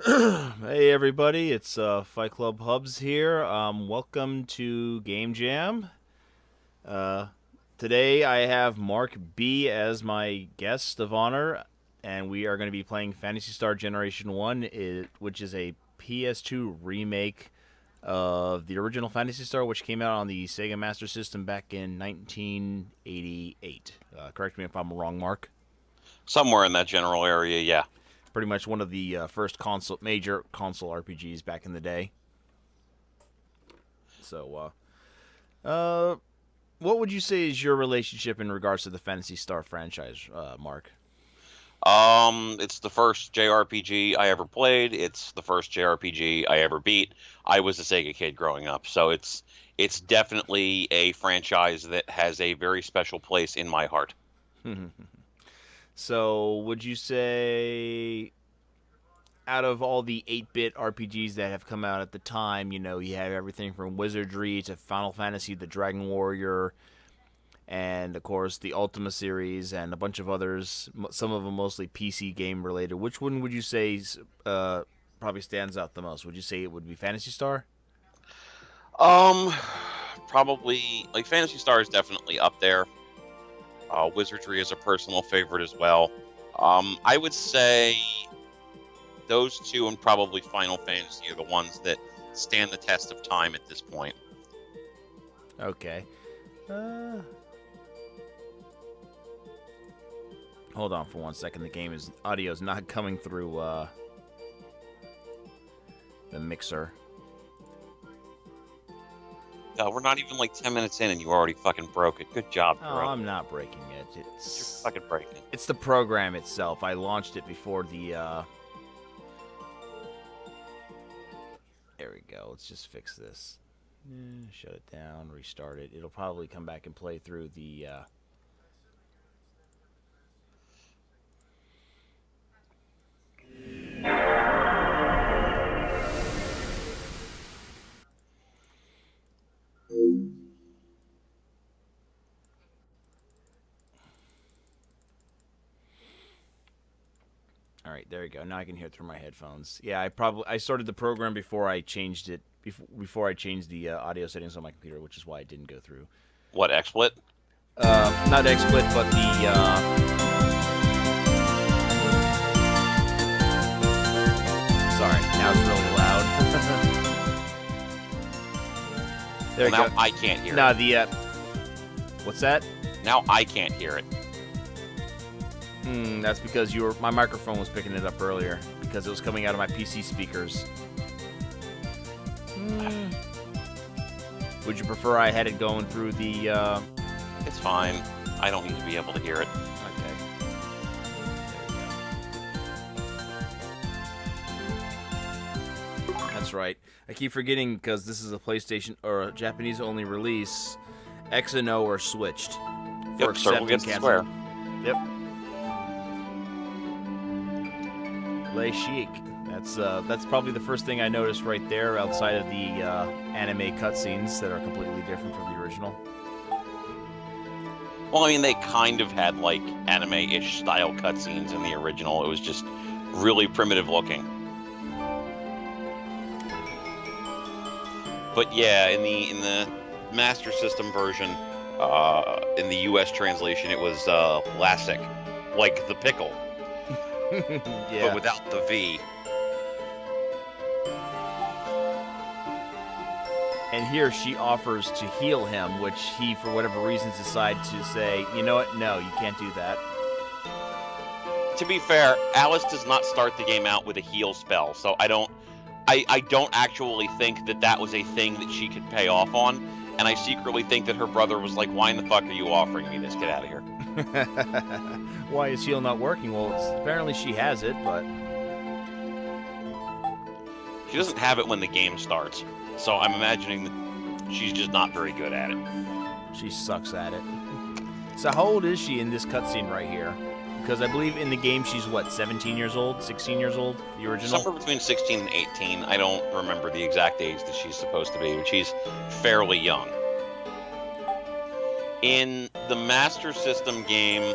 Hey everybody, it's Fight Club Hubs here. Welcome to GameJam. Uh, Today I have Mark B as my guest of honor, and we are going to be playing Phantasy Star Generation 1, which is a PS2 remake of the original Phantasy Star, which came out on the Sega Master System back in 1988. Correct me if I'm wrong, Mark. Somewhere in that general area, yeah. Pretty much one of the first major console RPGs back in the day. So, what would you say is your relationship in regards to the Fantasy Star franchise, Mark? It's the first JRPG I ever played. It's the first JRPG I ever beat. I was a Sega kid growing up, so it's definitely a franchise that has a very special place in my heart. So, would you say out of all the 8-bit RPGs that have come out at the time, you have everything from Wizardry to Final Fantasy, the Dragon Warrior, and of course the Ultima series and a bunch of others, some of them mostly PC game related. Which one would you say probably stands out the most? Would you say it would be Fantasy Star? Um, Probably like Phantasy Star is definitely up there. Wizardry is a personal favorite as well. I would say those two and probably Final Fantasy are the ones that stand the test of time at this point. Okay. Uh, Hold on for 1 second. The game is audio is not coming through the mixer. We're not even like 10 minutes in and you already fucking broke it. Good job, Oh, bro. I'm not breaking it. You're It's fucking breaking it. it's the program itself. I launched it before the. There we go. Let's just fix this. Shut it down. Restart it. It'll probably come back and play through the. All right, there you go. Now I can hear it through my headphones. Yeah, I started the program before I changed it before I changed the audio settings on my computer, which is why it didn't go through. What, XSplit? Not XSplit, but the sorry. Now it's really loud. There Well, you now go. I can't hear Now it. the what's that? Now I can't hear it. That's because my microphone was picking it up earlier because it was coming out of my PC speakers. Would you prefer I had it going through the? It's fine. I don't need to be able to hear it. Okay. There we go. That's right. I keep forgetting because this is a PlayStation or a Japanese only release. X and O are switched for Yep, circle accept and gets the cancel. square. Yep. Lay chic. That's probably the first thing I noticed right there, outside of the anime cutscenes that are completely different from the original. Well, I mean, they kind of had like anime-ish style cutscenes in the original. It was just really primitive looking. But yeah, in the Master System version, in the U.S. translation, it was Lassic, like the pickle, Yeah. but without the V. And here she offers to heal him, which he, for whatever reasons, decides to say, you know what? No, you can't do that. To be fair, Alice does not start the game out with a heal spell, so I don't actually think that that was a thing that she could pay off on, and I secretly think that her brother was like, "Why in the fuck are you offering me this? Get out of here." Why is heal not working? Well, apparently she has it, but She doesn't have it when the game starts, so I'm imagining that she's just not very good at it. she sucks at it. So how old is she in this cutscene right here? Because I believe in the game she's, what, 17 years old? 16 years old? The original? Somewhere between 16 and 18. I don't remember the exact age that she's supposed to be, but she's fairly young. In the Master System game,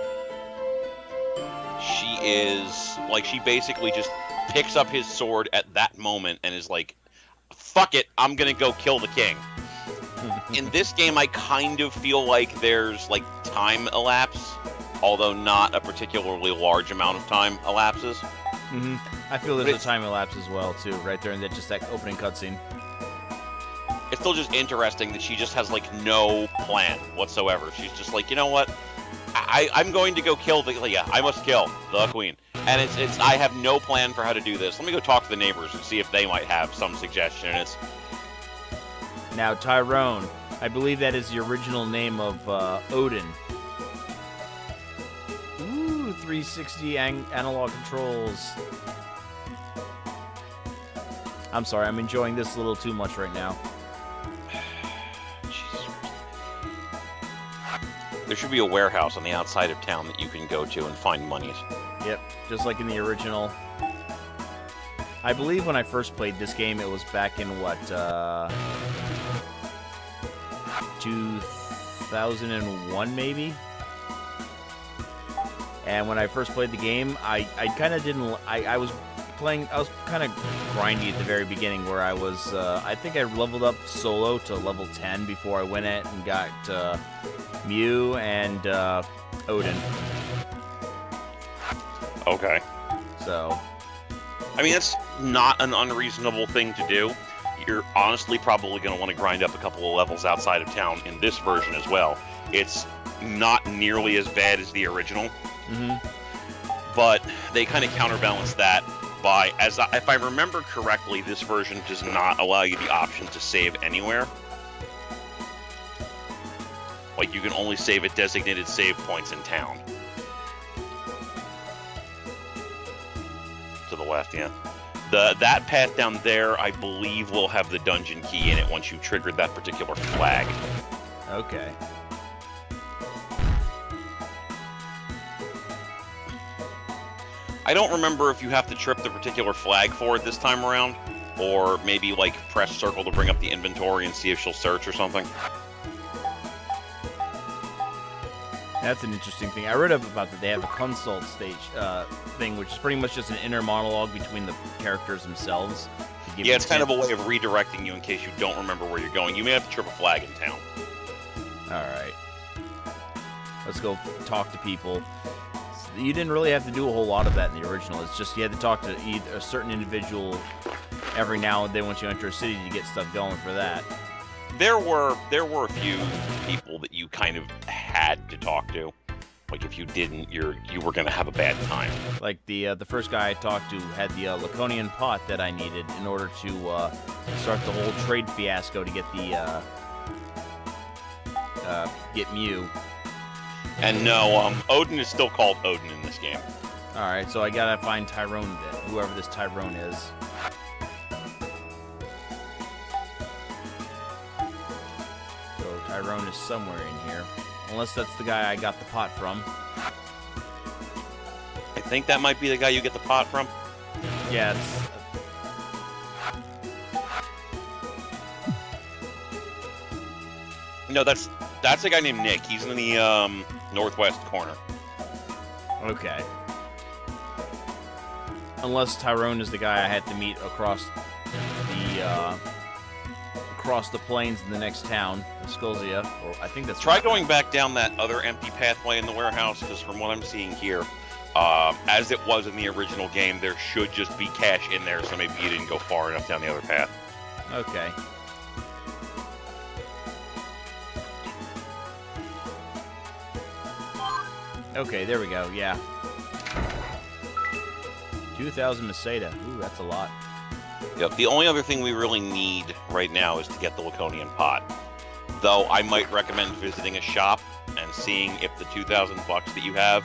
she is, like, she basically just picks up his sword at that moment and is like, fuck it, I'm gonna go kill the king. In this game, I kind of feel like there's like time elapse, although not a particularly large amount of time elapses. I feel there's a time elapse as well too, right there in that opening cutscene. It's still just interesting that she just has like no plan whatsoever. She's just like, you know what? I'm going to go kill I must kill the queen. And it's I have no plan for how to do this. Let me go talk to the neighbors and see if they might have some suggestion. And it's now Tyrone. I believe that is the original name of Odin. Ooh, 360 analog controls. I'm sorry, I'm enjoying this a little too much right now. There should be a warehouse on the outside of town that you can go to and find monies. Yep, just like in the original. I believe when I first played this game, it was back in, 2001 maybe? And when I first played the game, I kind of didn't... I was kind of grindy at the very beginning where I was... I think I leveled up solo to level 10 before I went in and got... Mew and Odin. Okay. So. I mean, that's not an unreasonable thing to do. You're honestly probably going to want to grind up a couple of levels outside of town in this version as well. It's not nearly as bad as the original. But they kind of counterbalance that by, if I remember correctly, this version does not allow you the option to save anywhere. Like, you can only save at designated save points in town. To the left, yeah. That path down there, I believe, will have the dungeon key in it once you triggered that particular flag. Okay. I don't remember if you have to trip the particular flag for it this time around, or maybe, like, press circle to bring up the inventory and see if she'll search or something. That's an interesting thing. I read up about that they have a consult stage thing, which is pretty much just an inner monologue between the characters themselves. Yeah, it's kind of a way of redirecting you in case you don't remember where you're going. You may have to trip a flag in town. Alright. Let's go talk to people. You didn't really have to do a whole lot of that in the original. It's just you had to talk to either a certain individual every now and then once you enter a city to get stuff going for that. There were a few people that you kind of had to talk to. Like, if you didn't, you were going to have a bad time. Like, the first guy I talked to had the Laconian pot that I needed in order to start the whole trade fiasco to get the get Mew. And no, Odin is still called Odin in this game. Alright, so I gotta find Tyrone then, whoever this Tyrone is. Tyrone is somewhere in here. Unless that's the guy I got the pot from. I think that might be the guy you get the pot from. Yeah, it's... No, that's a guy named Nick. He's in the northwest corner. Okay. Unless Tyrone is the guy I had to meet across the plains in the next town, Skolzia, or I think that's... Try going back down that other empty pathway in the warehouse, because from what I'm seeing here, as it was in the original game, there should just be cash in there, so maybe you didn't go far enough down the other path. Okay. Okay, there we go, yeah. 2,000 Meseta. Ooh, that's a lot. Yep, the only other thing we really need right now is to get the Laconian pot. Though I might recommend visiting a shop and seeing if the 2,000 bucks that you have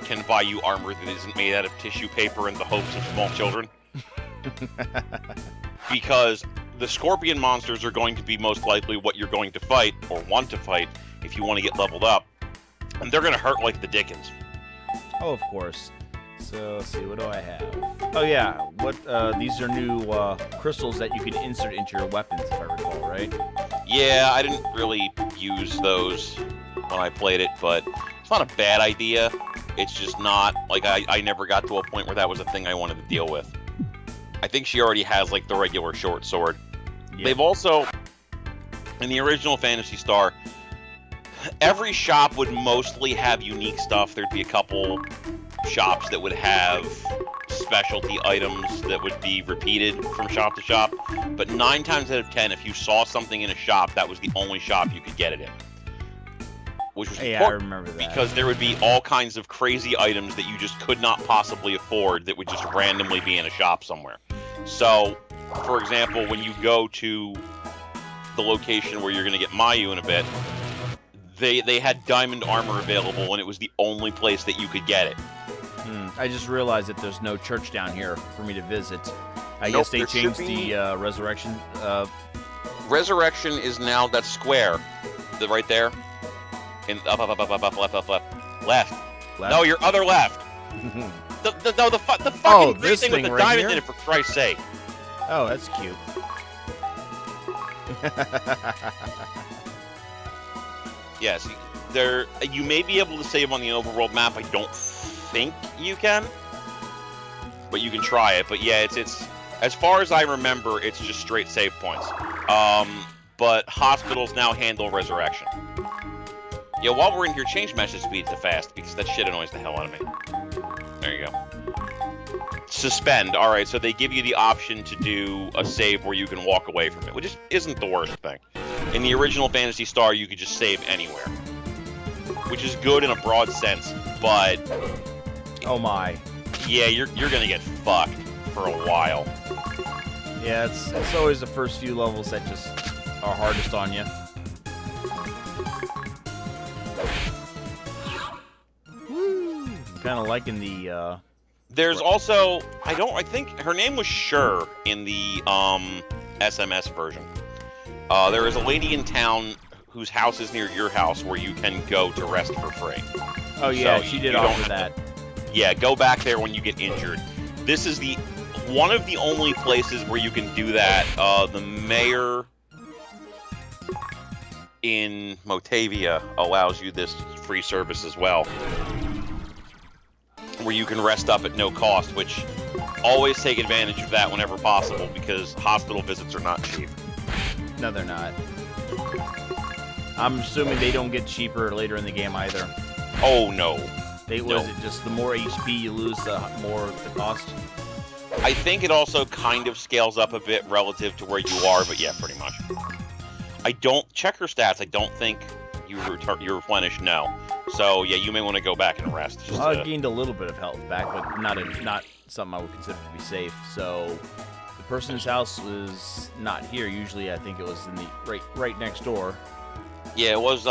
can buy you armor that isn't made out of tissue paper in the hopes of small children. Because the scorpion monsters are going to be most likely what you're going to fight, or want to fight, if you want to get leveled up. And they're going to hurt like the dickens. Oh, of course. So, let's see, what do I have? Oh, yeah, these are new crystals that you can insert into your weapons, if I recall, right? Yeah, I didn't really use those when I played it, but it's not a bad idea. It's just not, like, I never got to a point where that was a thing I wanted to deal with. I think she already has like the regular short sword. Yep. They've also, in the original Phantasy Star, every shop would mostly have unique stuff. There'd be a couple shops that would have specialty items that would be repeated from shop to shop. But 9 times out of 10, if you saw something in a shop, that was the only shop you could get it in. Which was Yeah, I important remember that. because there would be all kinds of crazy items that you just could not possibly afford that would just randomly be in a shop somewhere. So, for example, when you go to the location where you're going to get Mayu in a bit, they had diamond armor available, and it was the only place that you could get it. I just realized that there's no church down here for me to visit. I Nope, guess they there changed should be. the resurrection. Resurrection is now that square, right there, in up, left. Left. No, your other left. The fucking Oh, green this thing with thing the right diamond here? in it, for Christ's sake. Oh, that's cute. Yes, you may be able to save on the overworld map. I don't think you can, but you can try it. But yeah, it's as far as I remember, it's just straight save points. But hospitals now handle resurrection. Yeah, while we're in here, change message speed to fast because that shit annoys the hell out of me. There you go. Suspend. All right, so they give you the option to do a save where you can walk away from it, which isn't the worst thing. In the original Phantasy Star, you could just save anywhere, which is good in a broad sense, but Oh my. yeah, you're gonna get fucked for a while. Yeah, it's always the first few levels that just are hardest on you. Kind of liking the. There's also I think her name was Sure in the SMS version. There is a lady in town whose house is near your house where you can go to rest for free. Oh yeah, So she did you offer don't that. Yeah, go back there when you get injured. This is one of the only places where you can do that. The mayor in Motavia allows you this free service as well, where you can rest up at no cost, which always take advantage of that whenever possible because hospital visits are not cheap. No, they're not. I'm assuming they don't get cheaper later in the game either. Oh no. Was it just the more HP you lose, the more the cost? I think it also kind of scales up a bit relative to where you are, but yeah, pretty much. I don't check her stats. I don't think you replenish. No. So yeah, you may want to go back and rest. Just I gained a little bit of health back, but not something I would consider to be safe. So the person's house was not here. Usually, I think it was in the right next door. Yeah, it was.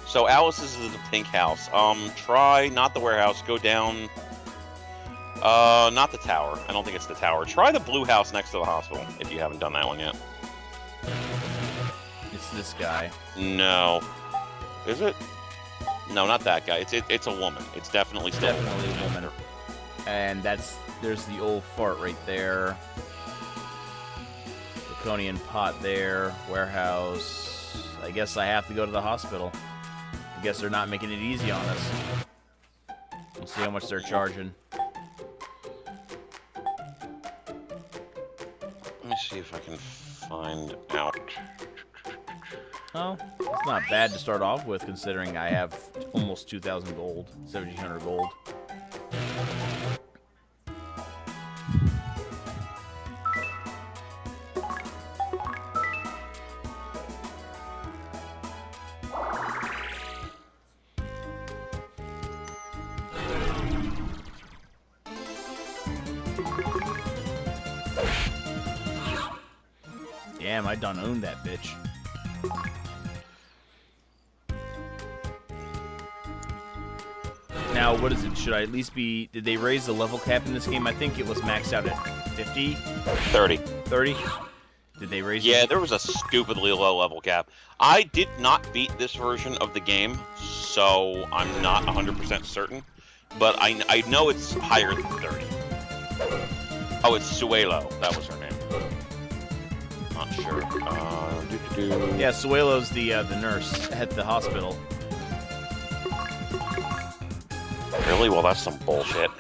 So Alice's is the pink house. Try not the warehouse. Go down. Not the tower. I don't think it's the tower. Try the blue house next to the hospital if you haven't done that one yet. It's this guy. No. Is it? No, not that guy. It's a woman. It's definitely still Definitely a woman. And there's the old fart right there. Draconian pot there. Warehouse. I guess I have to go to the hospital. I guess they're not making it easy on us. We'll see how much they're charging. Let me see if I can find out. Oh, it's not bad to start off with, considering I have almost 2,000 gold, 1,700 gold. Damn, I done owned that bitch. Now, what is it? Should I at least be... Did they raise the level cap in this game? I think it was maxed out at 50? 30. 30? Did they raise Yeah, it? there was a stupidly low level cap. I did not beat this version of the game, so I'm not 100% certain. But I know it's higher than 30. Oh, it's Suelo. That was her name. Not sure. Yeah, Suelo's the nurse at the hospital. Really? Well, that's some bullshit.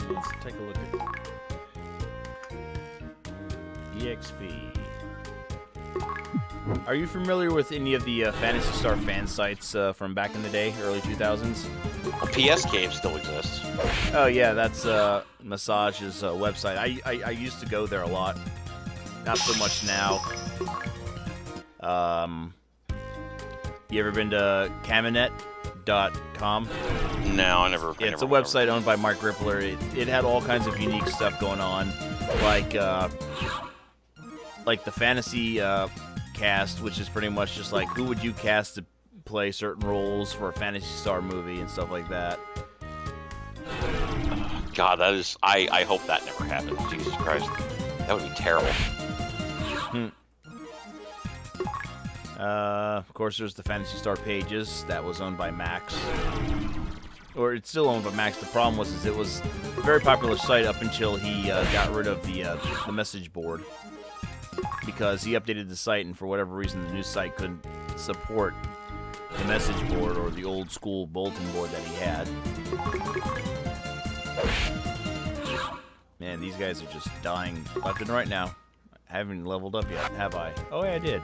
Let's take a look at EXP. Are you familiar with any of the Phantasy Star fan sites from back in the day, early 2000s? Well, PS Cave still exists. Oh yeah, that's Massage's website. I used to go there a lot. Not so much now. You ever been to Caminet.com? No, I never. Yeah, it's a website owned by Mark Rippler. It had all kinds of unique stuff going on, like the fantasy cast, which is pretty much just like who would you cast to play certain roles for a Phantasy Star movie and stuff like that. God, that is. I hope that never happens. Jesus Christ, that would be terrible. Of course, there's the Phantasy Star pages that was owned by Max, or it's still owned by Max. The problem was it was a very popular site up until he got rid of the message board because he updated the site, and for whatever reason, the new site couldn't support the message board or the old school bulletin board that he had. Man, these guys are just dying left and right now. I haven't leveled up yet, have I? Oh, yeah, I did.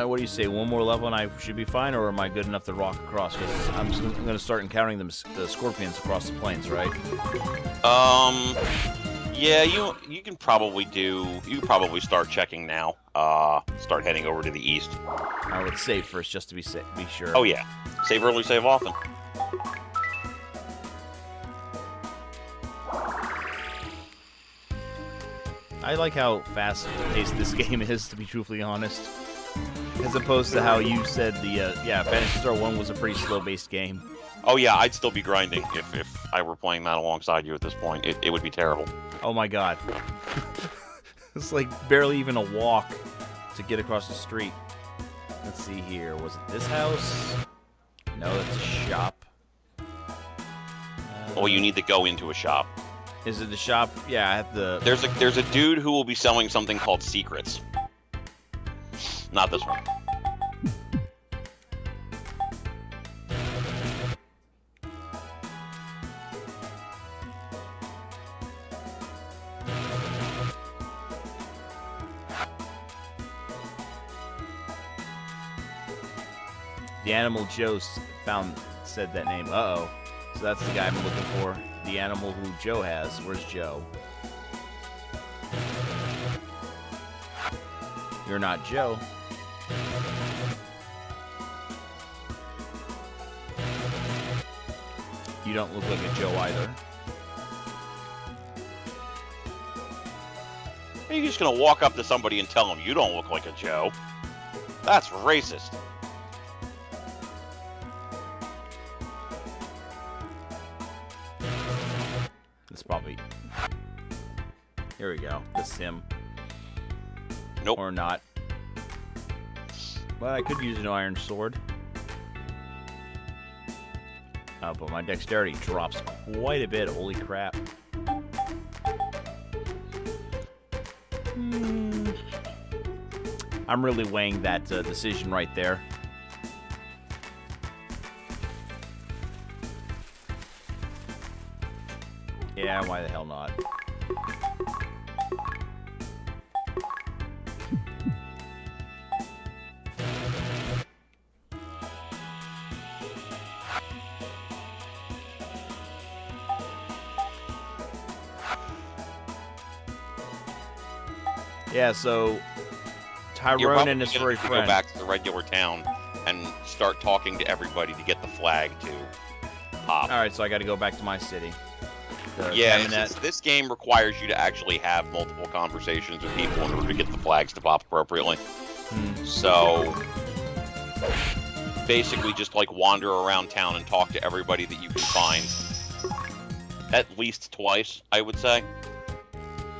What do you say? One more level and I should be fine, or am I good enough to rock across? Because I'm going to start encountering the scorpions across the plains, right? Yeah, you can probably do. You can probably start checking now. Start heading over to the east. I would save first, just to be sure. Oh yeah, save early, save often. I like how fast-paced this game is, to be truthfully honest. As opposed to how you said Phantasy Star 1 was a pretty slow-based game. Oh yeah, I'd still be grinding if I were playing that alongside you at this point. It would be terrible. Oh my god. It's like barely even a walk to get across the street. Let's see here. Was it this house? No, that's a shop. Oh, you need to go into a shop. Is it the shop? Yeah, I have to... There's a dude who will be selling something called secrets. Not this one. The Animal Joe said that name. Uh-oh. So that's the guy I'm looking for. The animal who Joe has. Where's Joe? You're not Joe. You don't look like a Joe either. Are you just gonna walk up to somebody and tell them you don't look like a Joe? That's racist. It's probably... Here we go. This is him. Nope. Or not. Well, I could use an iron sword. Oh, but my dexterity drops quite a bit. Holy crap. I'm really weighing that decision right there. Yeah, why the hell not? Yeah, so Tyrone and his furry friend. Go back to the regular town and start talking to everybody to get the flag to pop. All right, so I got to go back to my city. Yeah, since this game requires you to actually have multiple conversations with people in order to get the flags to pop appropriately. So basically just like wander around town and talk to everybody that you can find. At least twice, I would say.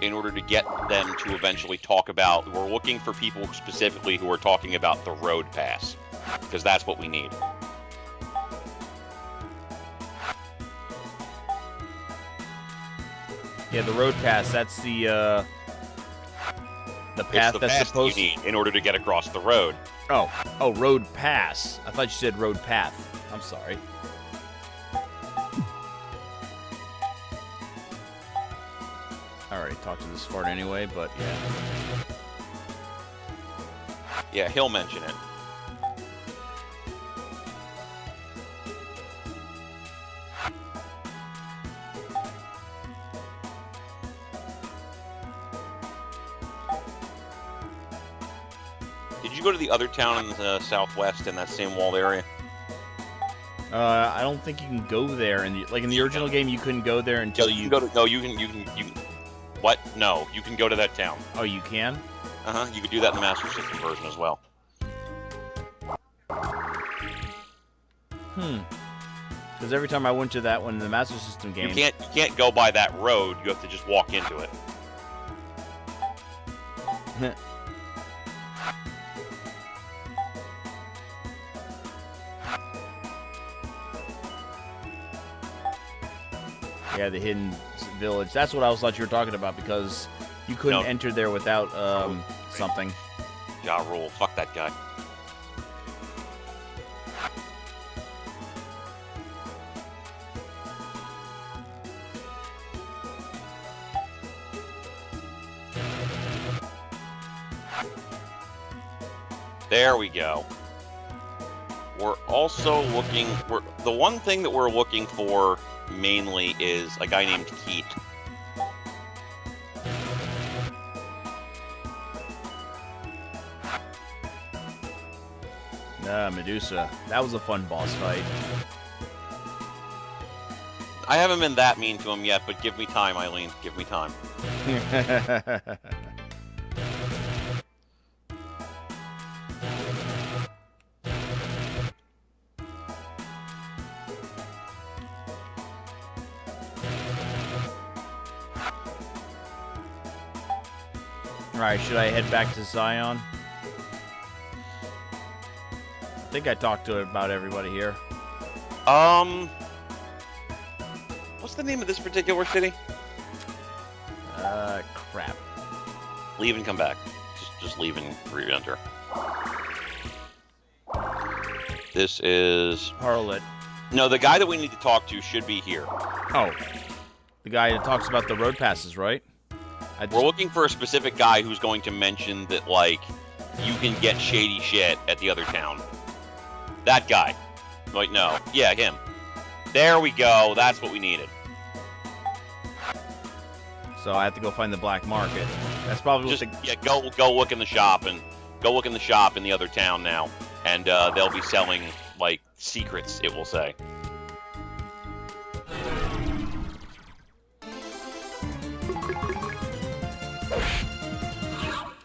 In order to get them to eventually talk about... We're looking for people specifically who are talking about the road pass. Because that's what we need. Yeah, the road pass, that's the The It's path the that's pass that you supposed. need in order to get across the road. Oh, road pass. I thought you said road path. I'm sorry. I already talked to this fart anyway, but yeah. Yeah, he'll mention it. Did you go to the other town in the southwest in that same walled area? I don't think you can go there in the original game. You couldn't go there until You can go to, no, you can. What? No, you can go to that town. Oh, you can. You could do that in the Master System version as well. Because every time I went to that one in the Master System game, You can't go by that road. You have to just walk into it. yeah, the hidden village. That's what I thought you were talking about because you couldn't enter there without something. Ja Rule. Fuck that guy. There we go. We're also looking. The one thing that we're looking for mainly is a guy named Keith. Medusa. That was a fun boss fight. I haven't been that mean to him yet, but give me time, Eileen. Give me time. Alright, should I head back to Zion? I think I talked to about everybody here. What's the name of this particular city? Crap. Leave and come back. Just leave and re-enter. This is... Harlot. No, the guy that we need to talk to should be here. Oh. The guy that talks about the road passes, right? We're looking for a specific guy who's going to mention that, like, you can get shady shit at the other town. That guy. Wait, no. Yeah, him. There we go. That's what we needed. So I have to go find the black market. That's probably Just, yeah, go look in the shop and go look in the shop in the other town now, and they'll be selling like secrets. It will say.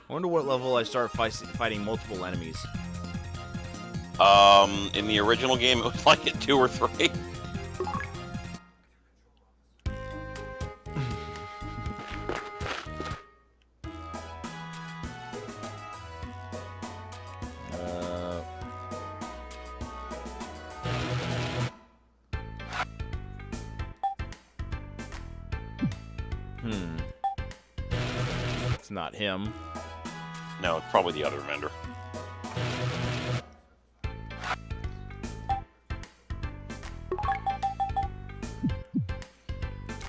I wonder what level I start fighting multiple enemies. In the original game, it was like at 2 or 3. It's not him. No, it's probably the other vendor.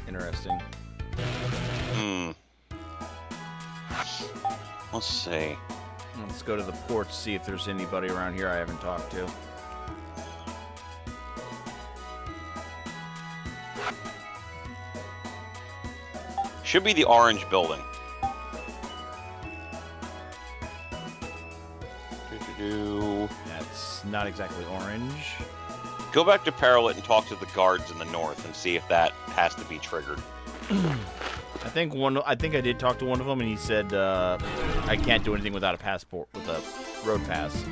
Interesting. Let's see. Let's go to the port, see if there's anybody around here I haven't talked to. Should be the orange building. That's not exactly orange. Go back to Parrot and talk to the guards in the north and see if that has to be triggered. I think I did talk to one of them, and he said I can't do anything without a passport, with a road pass.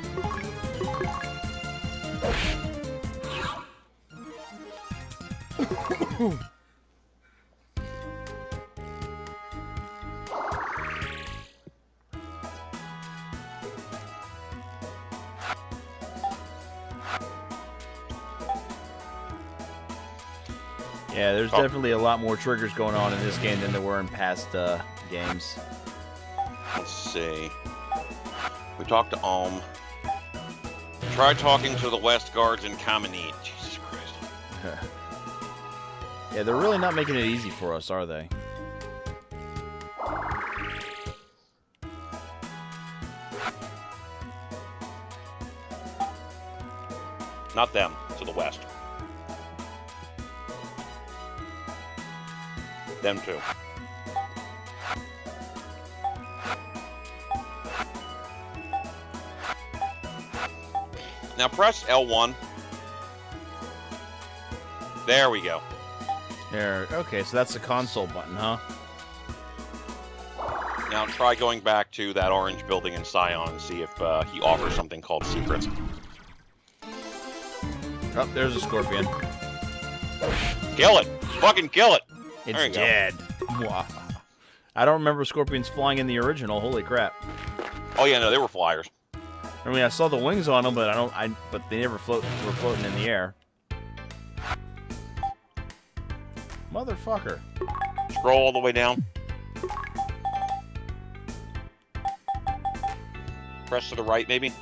Yeah, there's definitely a lot more triggers going on in this game than there were in past games. Let's see. We talked to Alm. Try talking to the West Guards in Kamenit. Jesus Christ. Yeah, they're really not making it easy for us, are they? Not them, to the west. Them too. Now press L1. There we go. There. Okay, so that's the console button, huh? Now try going back to that orange building in Scion and see if he offers something called secrets. Oh, there's a scorpion. Kill it! Fucking kill it! It's dead. Wow. I don't remember scorpions flying in the original. Holy crap! Oh yeah, no, they were flyers. I mean, I saw the wings on them, but but they never were floating in the air. Motherfucker! Scroll all the way down. Press to the right, maybe.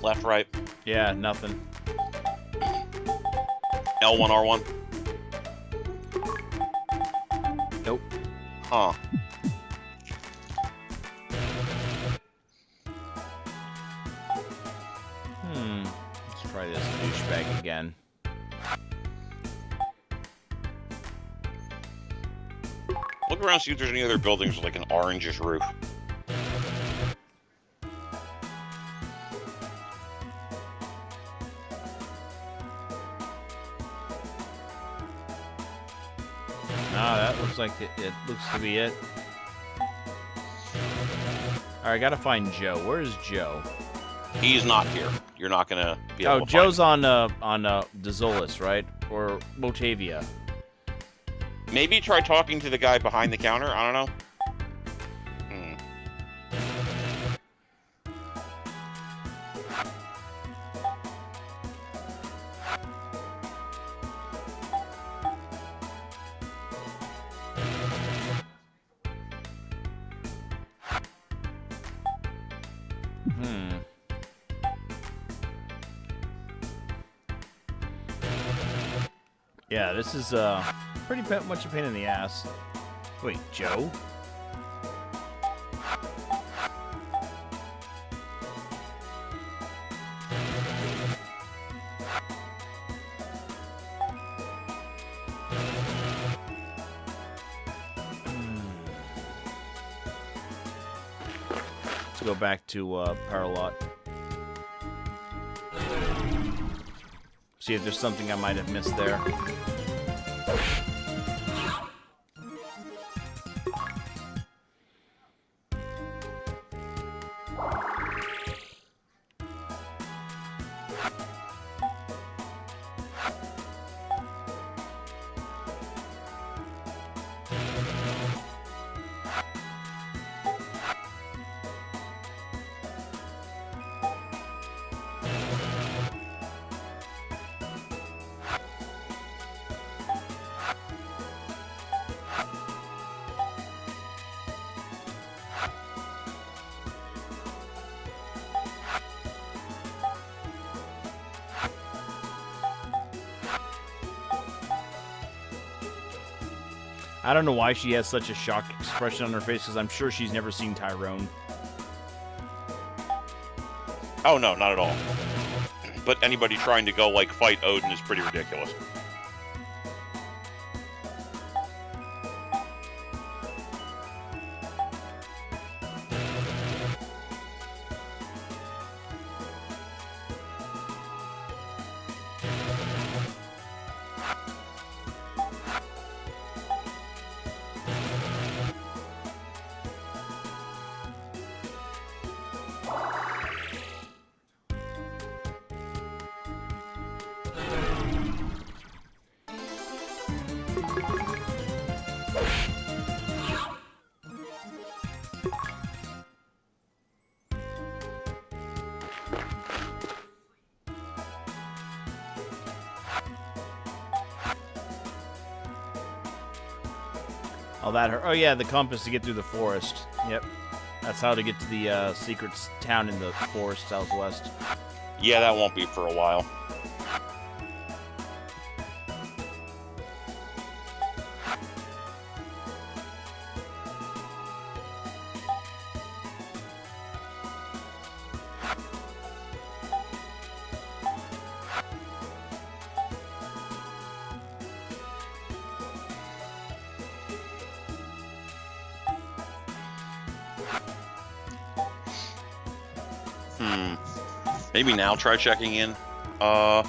Left, right. Yeah, nothing. L1, R1. Nope. Huh. Let's try this douchebag again. Look around, see if there's any other buildings with like an orangish roof. Ah, that looks like it looks to be it. Alright, gotta find Joe. Where's Joe? He's not here. You're not gonna be able to find Joe's him. on Dezolis, right? Or Motavia. Maybe try talking to the guy behind the counter. I don't know. Yeah, this is pretty much a pain in the ass. Wait, Joe? Let's go back to Paralot. See if there's something I might have missed there. I don't know why she has such a shocked expression on her face, because I'm sure she's never seen Tyrone. Oh, no, not at all. But anybody trying to go, like, fight Odin is pretty ridiculous. Oh, that hurt. Oh, yeah, the compass to get through the forest. Yep. That's how to get to the secret town in the forest southwest. Yeah, that won't be for a while. Maybe now try checking in. God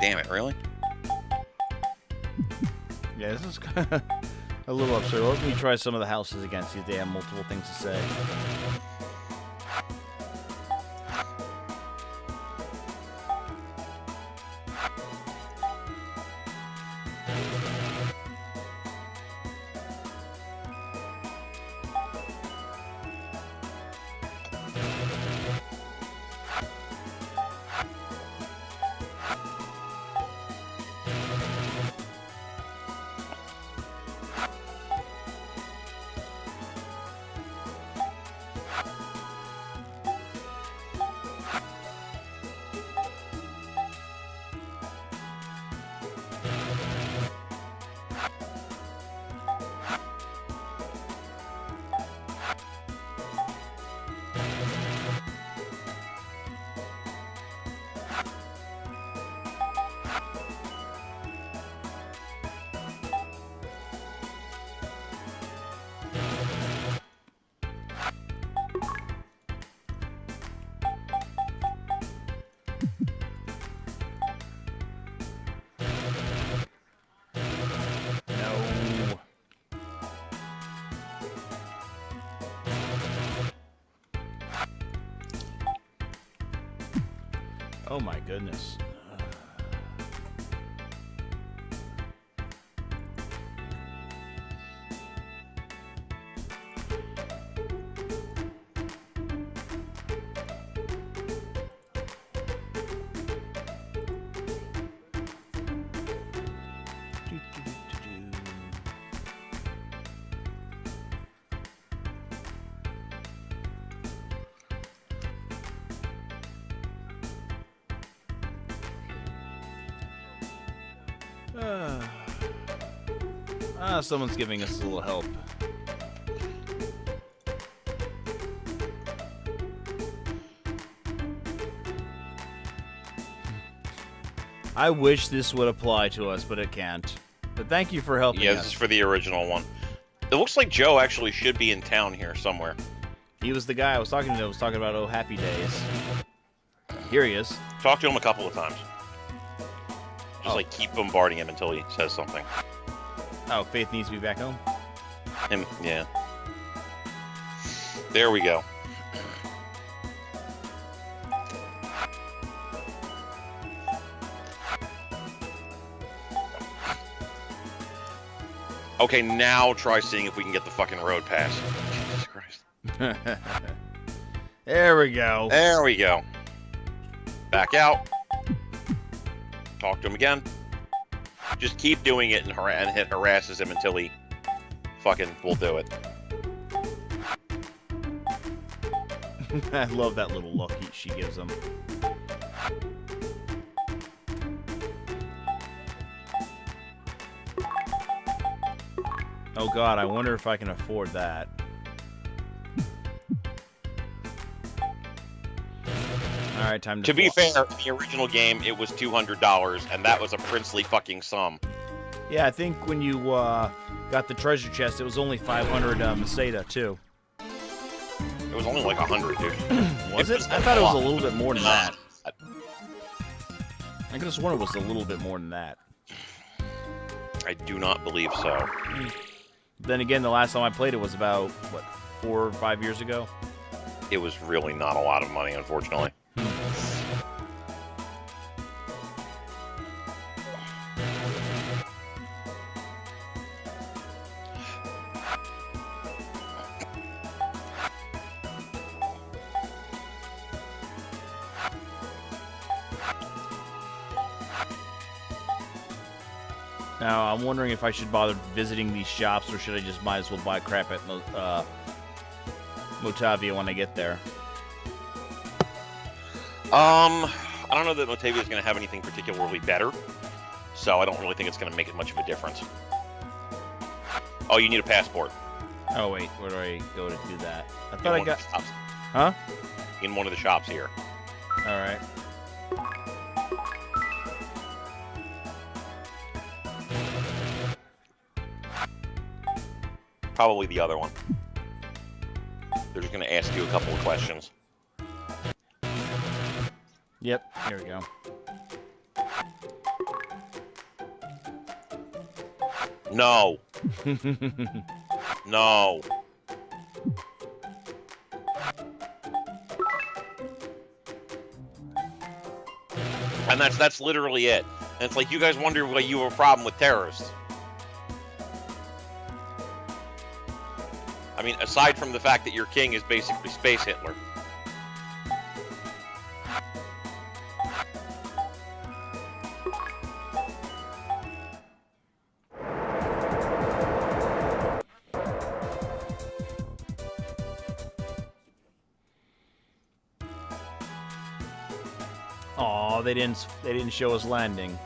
damn it, really? Yeah, this is kind of a little absurd. Let me try some of the houses again, see if they have multiple things to say. No. Oh my goodness. Someone's giving us a little help. I wish this would apply to us, but it can't. But thank you for helping us. Yeah, this is for the original one. It looks like Joe actually should be in town here somewhere. He was the guy I was talking to. I was talking about Oh Happy Days. Here he is. Talked to him a couple of times. Just like keep bombarding him until he says something. Oh, Faith needs to be back home? Him, yeah. There we go. Okay, now try seeing if we can get the fucking road passed. Jesus Christ. There we go. There we go. Back out. Talk to him again. Just keep doing it and it harasses him until he fucking will do it. I love that little look she gives him. Oh god, I wonder if I can afford that. Alright, time to be fair, in the original game, it was $200, and that was a princely fucking sum. Yeah, I think when you got the treasure chest, it was only 500 Masada, too. It was only like 100, dude. Was it? I thought it was a little bit more than that. I could have sworn it was a little bit more than that. I do not believe so. Then again, the last time I played it was about, what, 4 or 5 years ago? It was really not a lot of money, unfortunately. Now, I'm wondering if I should bother visiting these shops, or should I just might as well buy crap at Motavia when I get there? I don't know that Motavia is going to have anything particularly better, so I don't really think it's going to make much of a difference. Oh, you need a passport. Oh, wait, where do I go to do that? I thought I got... Huh? In one of the shops here. Alright. Probably the other one. They're just going to ask you a couple of questions. Yep, here we go. No. No. And that's literally it. And it's like you guys wonder why you have a problem with terrorists. I mean, aside from the fact that your king is basically Space Hitler. Aw, they didn't show us landing.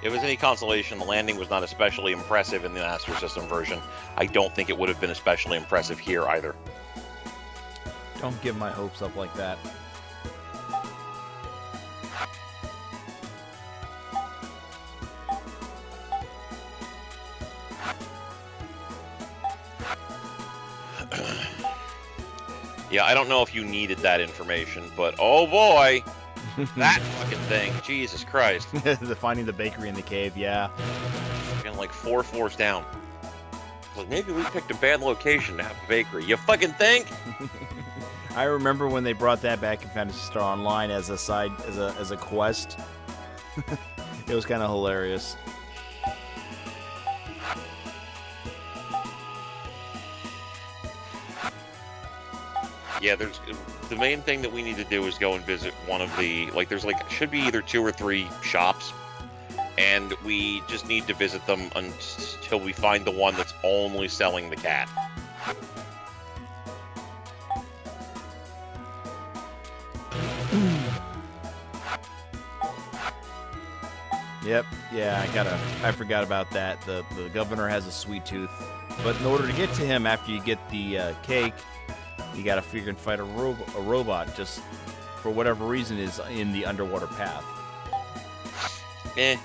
If it was any consolation, the landing was not especially impressive in the Master System version. I don't think it would have been especially impressive here either. Don't give my hopes up like that. Yeah, I don't know if you needed that information, but oh boy, that fucking thing, Jesus Christ. Finding the bakery in the cave, yeah. Fucking like 4 floors down. Like, maybe we picked a bad location to have a bakery. You fucking think? I remember when they brought that back in Phantasy Star Online as a quest. It was kind of hilarious. Yeah, the main thing that we need to do is go and visit one of the, like, there's like, should be either 2 or 3 shops, and we just need to visit them until we find the one that's only selling the cat. Yep, yeah, I forgot about that. The governor has a sweet tooth, but in order to get to him after you get the cake, you gotta figure and fight a robot, just for whatever reason is in the underwater path. Eh.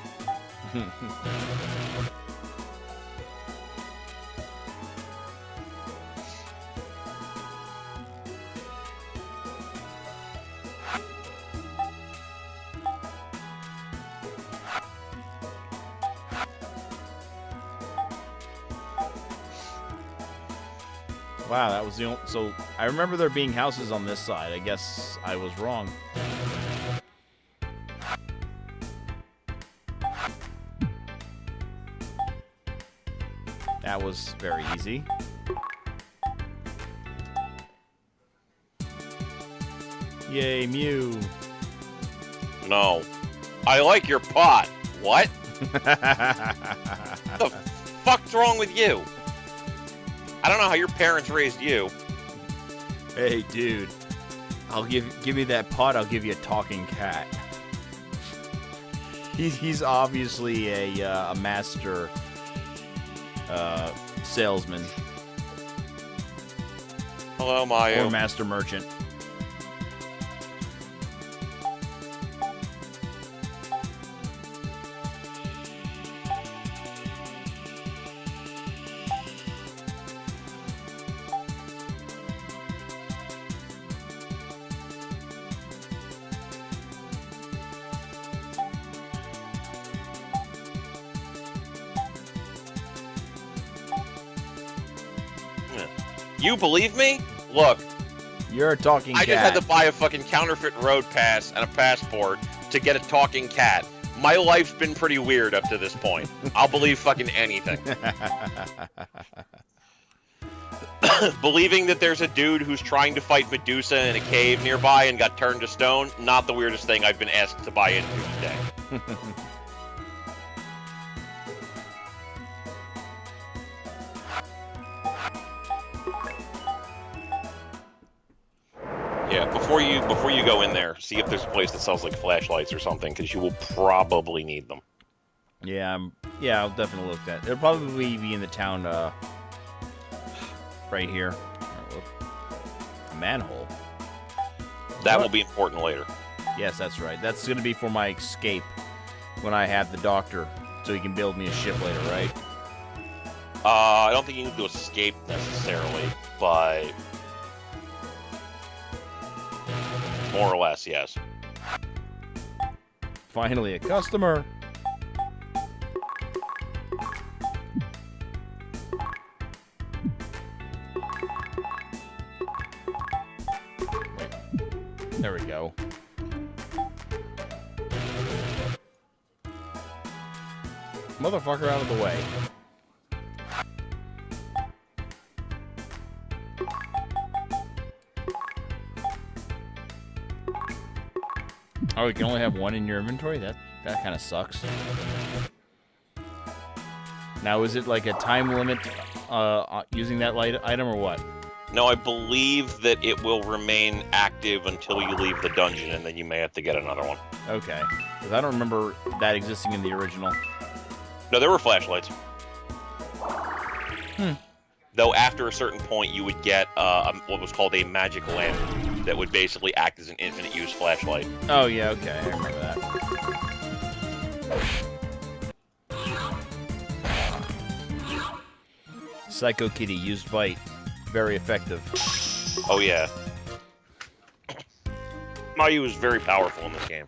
Wow, that was the only... So, I remember there being houses on this side. I guess I was wrong. That was very easy. Yay, Mew. No. I like your pot. What? What the fuck's wrong with you? I don't know how your parents raised you. Hey, dude. I'll give me that pot, I'll give you a talking cat. He's obviously a master salesman. Hello, Mayu. Or master merchant. You believe me? Look, You're a talking cat. I just had to buy a fucking counterfeit road pass and a passport to get a talking cat. My life's been pretty weird up to this point. I'll believe fucking anything. Believing that there's a dude who's trying to fight Medusa in a cave nearby and got turned to stone, not the weirdest thing I've been asked to buy into today. Yeah, before you go in there, see if there's a place that sells like flashlights or something, because you will probably need them. Yeah, yeah, I'll definitely look at. It'll probably be in the town, right here. A manhole. That will be important later. Yes, that's right. That's gonna be for my escape when I have the doctor, so he can build me a ship later, right? I don't think you need to escape necessarily, but more or less, yes. Finally, a customer. Wait. There we go. Motherfucker out of the way. Oh, you can only have one in your inventory? That kind of sucks. Now, is it like a time limit using that light item or what? No, I believe that it will remain active until you leave the dungeon, and then you may have to get another one. Okay. Because I don't remember that existing in the original. No, there were flashlights. Hmm. Though after a certain point, you would get what was called a magic lamp that would basically act as an infinite use flashlight. Oh, yeah, okay. I remember that. Psycho Kitty used bite. Very effective. Oh, yeah. Mayu is very powerful in this game.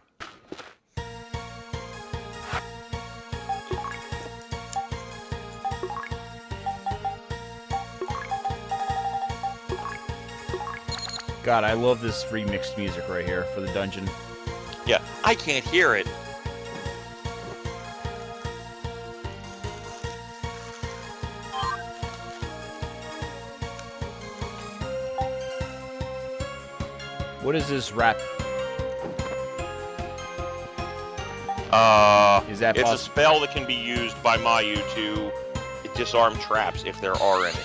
God, I love this remixed music right here for the dungeon. Yeah, I can't hear it. What is this rap? Is that it's a spell that can be used by Mayu to disarm traps if there are any.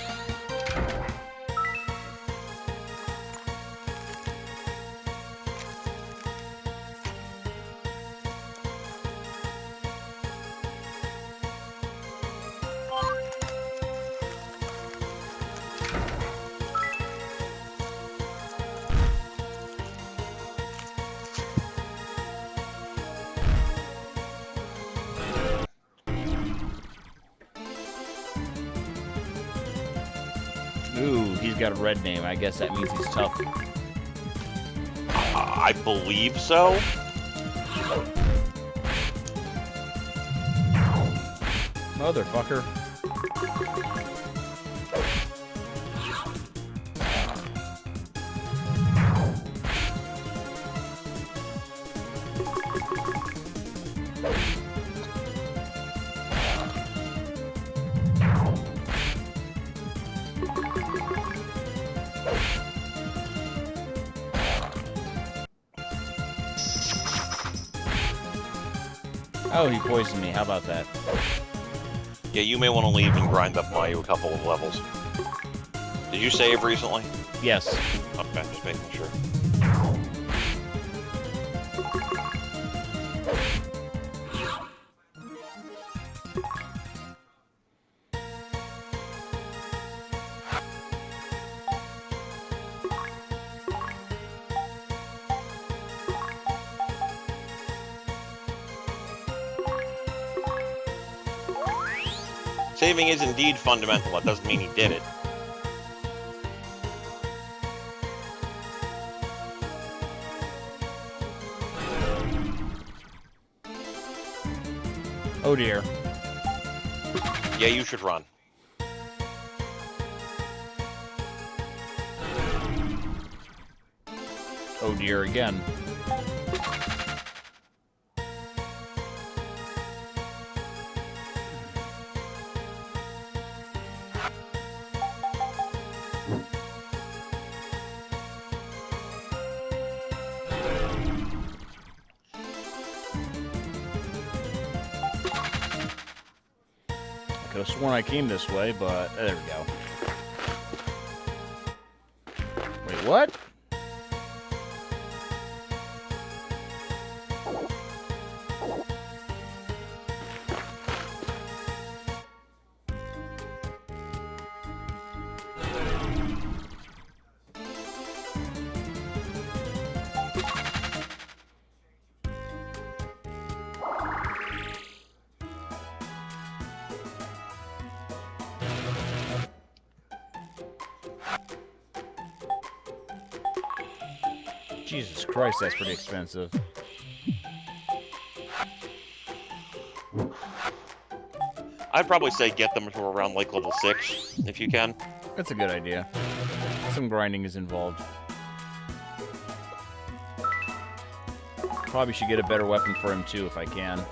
Ooh, he's got a red name. I guess that means he's tough. I believe so. Motherfucker. Oh, he poisoned me. How about that? Yeah, you may want to leave and grind up Mayu a couple of levels. Did you save recently? Yes. Okay, just making sure. Saving is indeed fundamental. That doesn't mean he did it. Oh dear. Yeah, you should run. Oh dear again. could have sworn I came this way, but there we go. Wait, what? Jesus Christ, that's pretty expensive. I'd probably say get them to around like level 6 if you can. That's a good idea. Some grinding is involved. Probably should get a better weapon for him too if I can.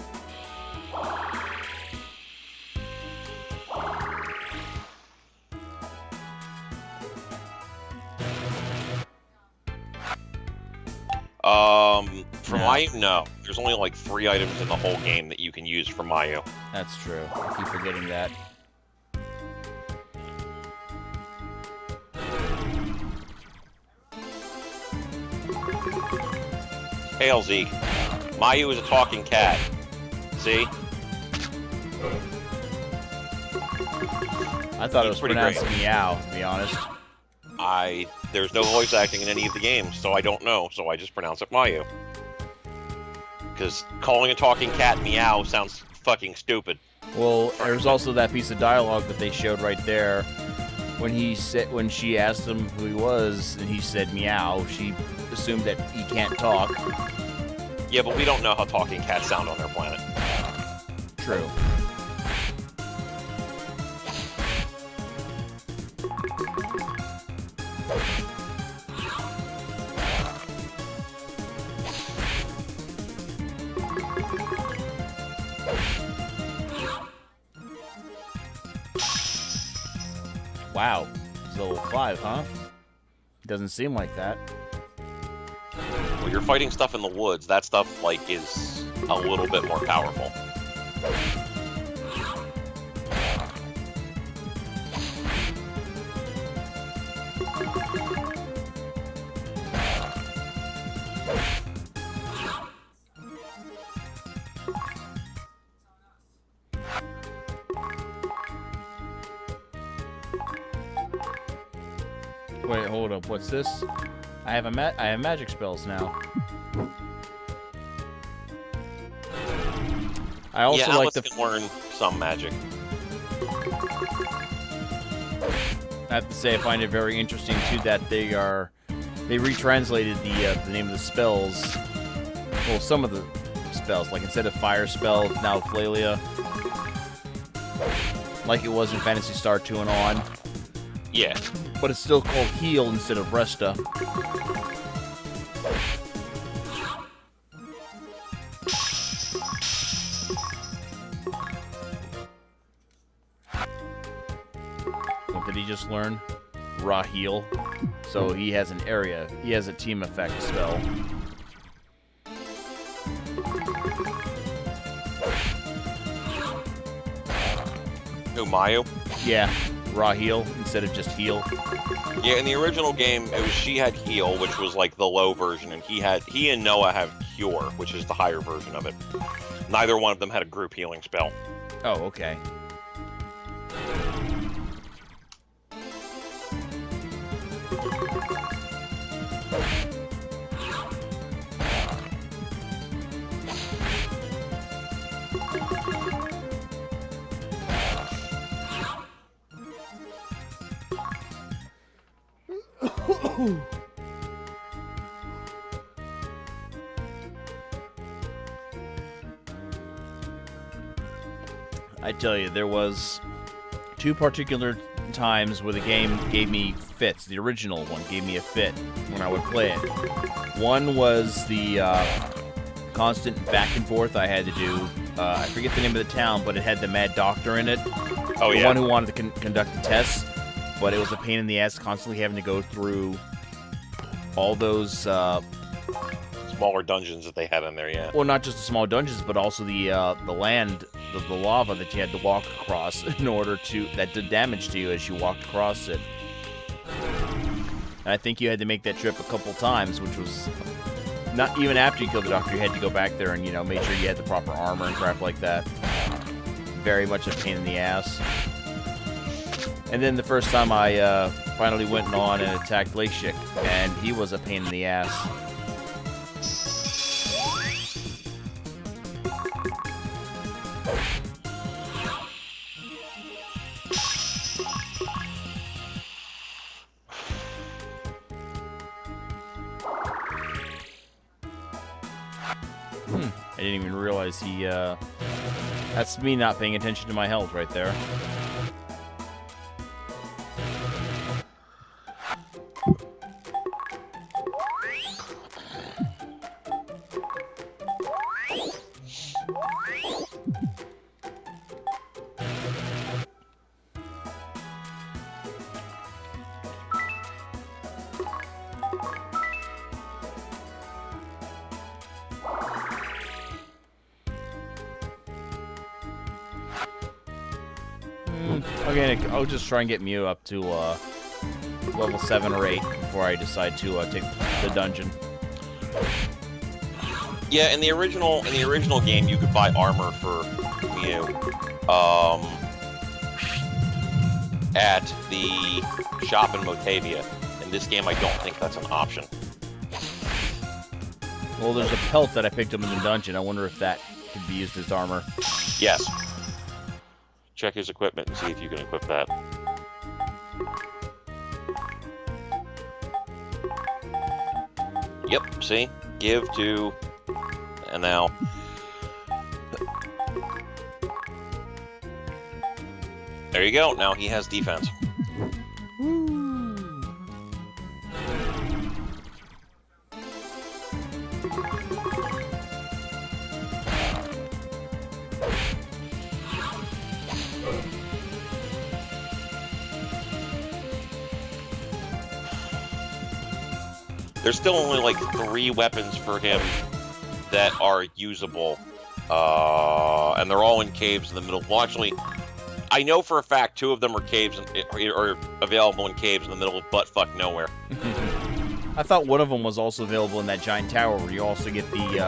For Mayu, no. There's only like 3 items in the whole game that you can use for Mayu. That's true. I keep forgetting that. KLZ. Mayu is a talking cat. See? I thought it was pretty pronounced great. meow, to be honest. There's no voice acting in any of the games, so I don't know, so I just pronounce it Mayu. Because calling a talking cat meow sounds fucking stupid. Well, there's also that piece of dialogue that they showed right there. When she asked him who he was, and he said meow, she assumed that he can't talk. Yeah, but we don't know how talking cats sound on their planet. True. Wow. It's level 5, huh? Doesn't seem like that. Well, you're fighting stuff in the woods. That stuff, like, is a little bit more powerful. Wait, hold up. What's this? I have magic spells now. I also yeah, like Alice the. can learn some magic. I have to say, I find it very interesting too that they retranslated the name of the spells. Well, some of the spells, like instead of fire spell, it's now Flalia, like it was in Phantasy Star 2 and on. Yeah. But it's still called heal instead of resta. What did he just learn? Raw heal. So he has an area. He has a team effect spell. Who, Mayu? Yeah, raw heal instead of just heal. Yeah, in the original game, she had heal, which was like the low version, and he and Noah have cure, which is the higher version of it. Neither one of them had a group healing spell. Oh, okay. I tell you, there was 2 particular times where the game gave me fits. The original one gave me a fit when I would play it. One was the constant back and forth I had to do. I forget the name of the town, but it had the Mad Doctor in it. Oh, the yeah. one who wanted to conduct the tests, but it was a pain in the ass constantly having to go through all those... Smaller dungeons that they had in there, yeah. well, not just the small dungeons, but also the land the lava that you had to walk across in order to that did damage to you as you walked across it. And I think you had to make that trip a couple times, which was not even after you killed the doctor. You had to go back there and make sure you had the proper armor and crap like that. Very much a pain in the ass. And then the first time I finally went on and attacked Lakeshik, and he was a pain in the ass. I didn't even realize he, that's me not paying attention to my health right there. Okay, I'll just try and get Mew up to level 7 or 8 before I decide to take the dungeon. Yeah, in the original game, you could buy armor for Mew at the shop in Motavia. In this game, I don't think that's an option. Well, there's a pelt that I picked up in the dungeon. I wonder if that could be used as armor. Yes. Check his equipment and see if you can equip that. Yep, see? Give to... And now... There you go, now he has defense. There's still only like 3 weapons for him that are usable, and they're all in caves in the middle. Well, actually, I know for a fact 2 of them are caves are available in caves in the middle of buttfuck nowhere. I thought one of them was also available in that giant tower where you also get the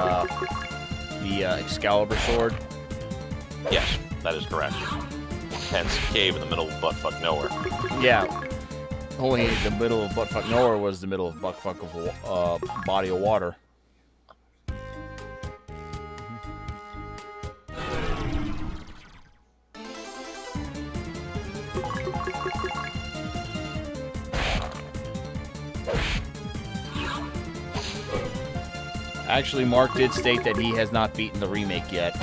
Excalibur sword. Yes, that is correct. Hence, cave in the middle of buttfuck nowhere. Yeah. Only the middle of buttfuck nowhere was the middle of buttfuck of body of water. Actually, Mark did state that he has not beaten the remake yet.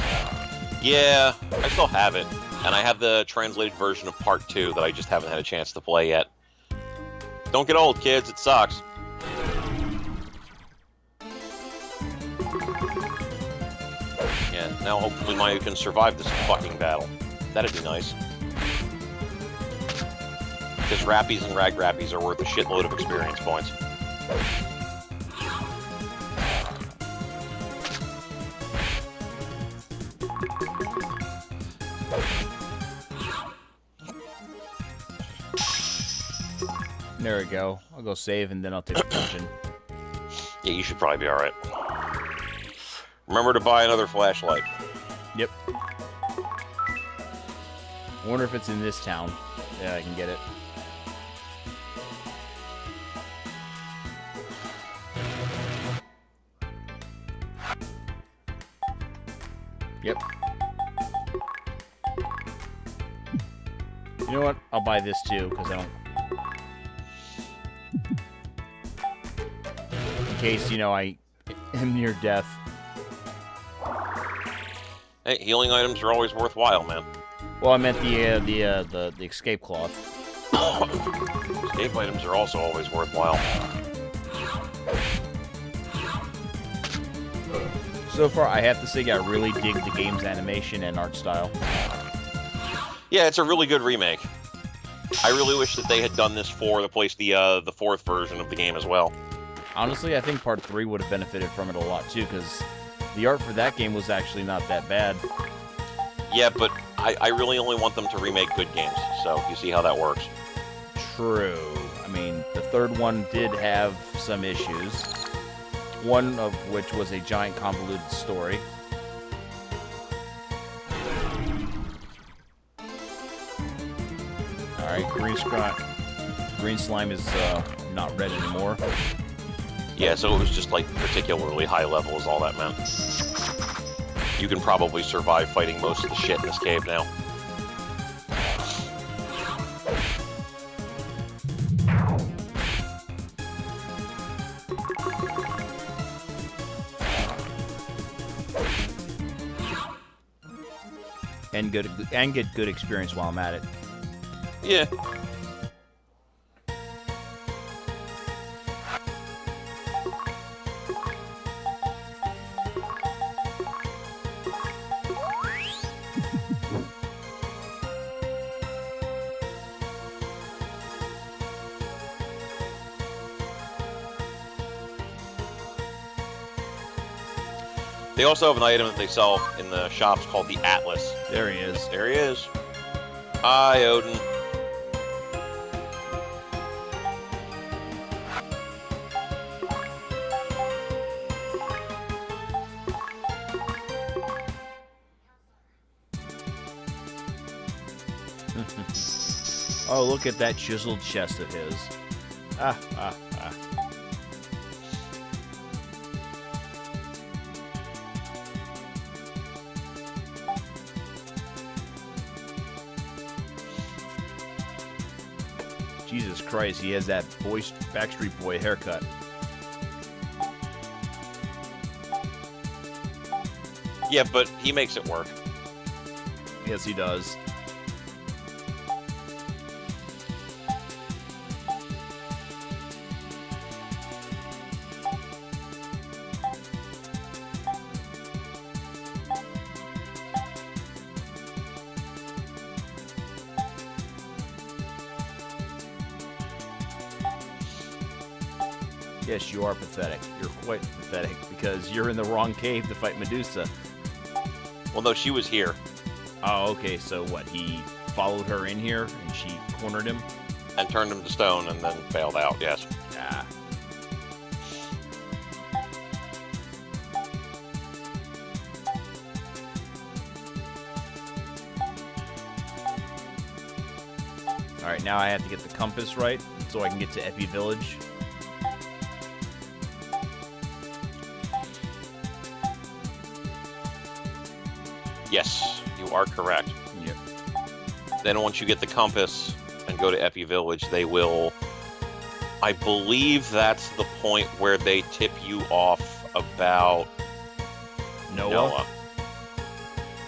Yeah, I still have it. And I have the translated version of Part 2 that I just haven't had a chance to play yet. Don't get old, kids. It sucks. Yeah, now hopefully Maya can survive this fucking battle. That'd be nice. Because Rappies and Rag Rappies are worth a shitload of experience points. There we go. I'll go save and then I'll take the dungeon. Yeah, you should probably be alright. Remember to buy another flashlight. Yep. I wonder if it's in this town. Yeah, I can get it. Yep. You know what? I'll buy this too, because I don't... In case, I am near death. Hey, healing items are always worthwhile, man. Well, I meant the escape cloth. Escape items are also always worthwhile. So far, I have to say I really dig the game's animation and art style. Yeah, it's a really good remake. I really wish that they had done this for the 4th version of the game as well. Honestly, I think Part 3 would have benefited from it a lot too, because the art for that game was actually not that bad. Yeah, but I really only want them to remake good games, so you see how that works. True. I mean, the third one did have some issues. One of which was a giant convoluted story. Alright, green slime is not red anymore. Yeah, so it was just like particularly high level is all that meant. You can probably survive fighting most of the shit in this cave now. And get good experience while I'm at it. Yeah. They also have an item that they sell in the shops called the Atlas. There he is. There he is. Hi, Odin. Oh, look at that chiseled chest of his. Ah. Jesus Christ, he has that Backstreet Boy haircut. Yeah, but he makes it work. Yes, he does. Yes, you are pathetic. You're quite pathetic because you're in the wrong cave to fight Medusa. Well, no, she was here. Oh, okay. So what? He followed her in here and she cornered him? And turned him to stone and then bailed out, yes. Ah. Alright, now I have to get the compass right so I can get to Epi Village. Yes, you are correct. Yep. Then once you get the compass and go to Epi Village, they will... I believe that's the point where they tip you off about... Noah?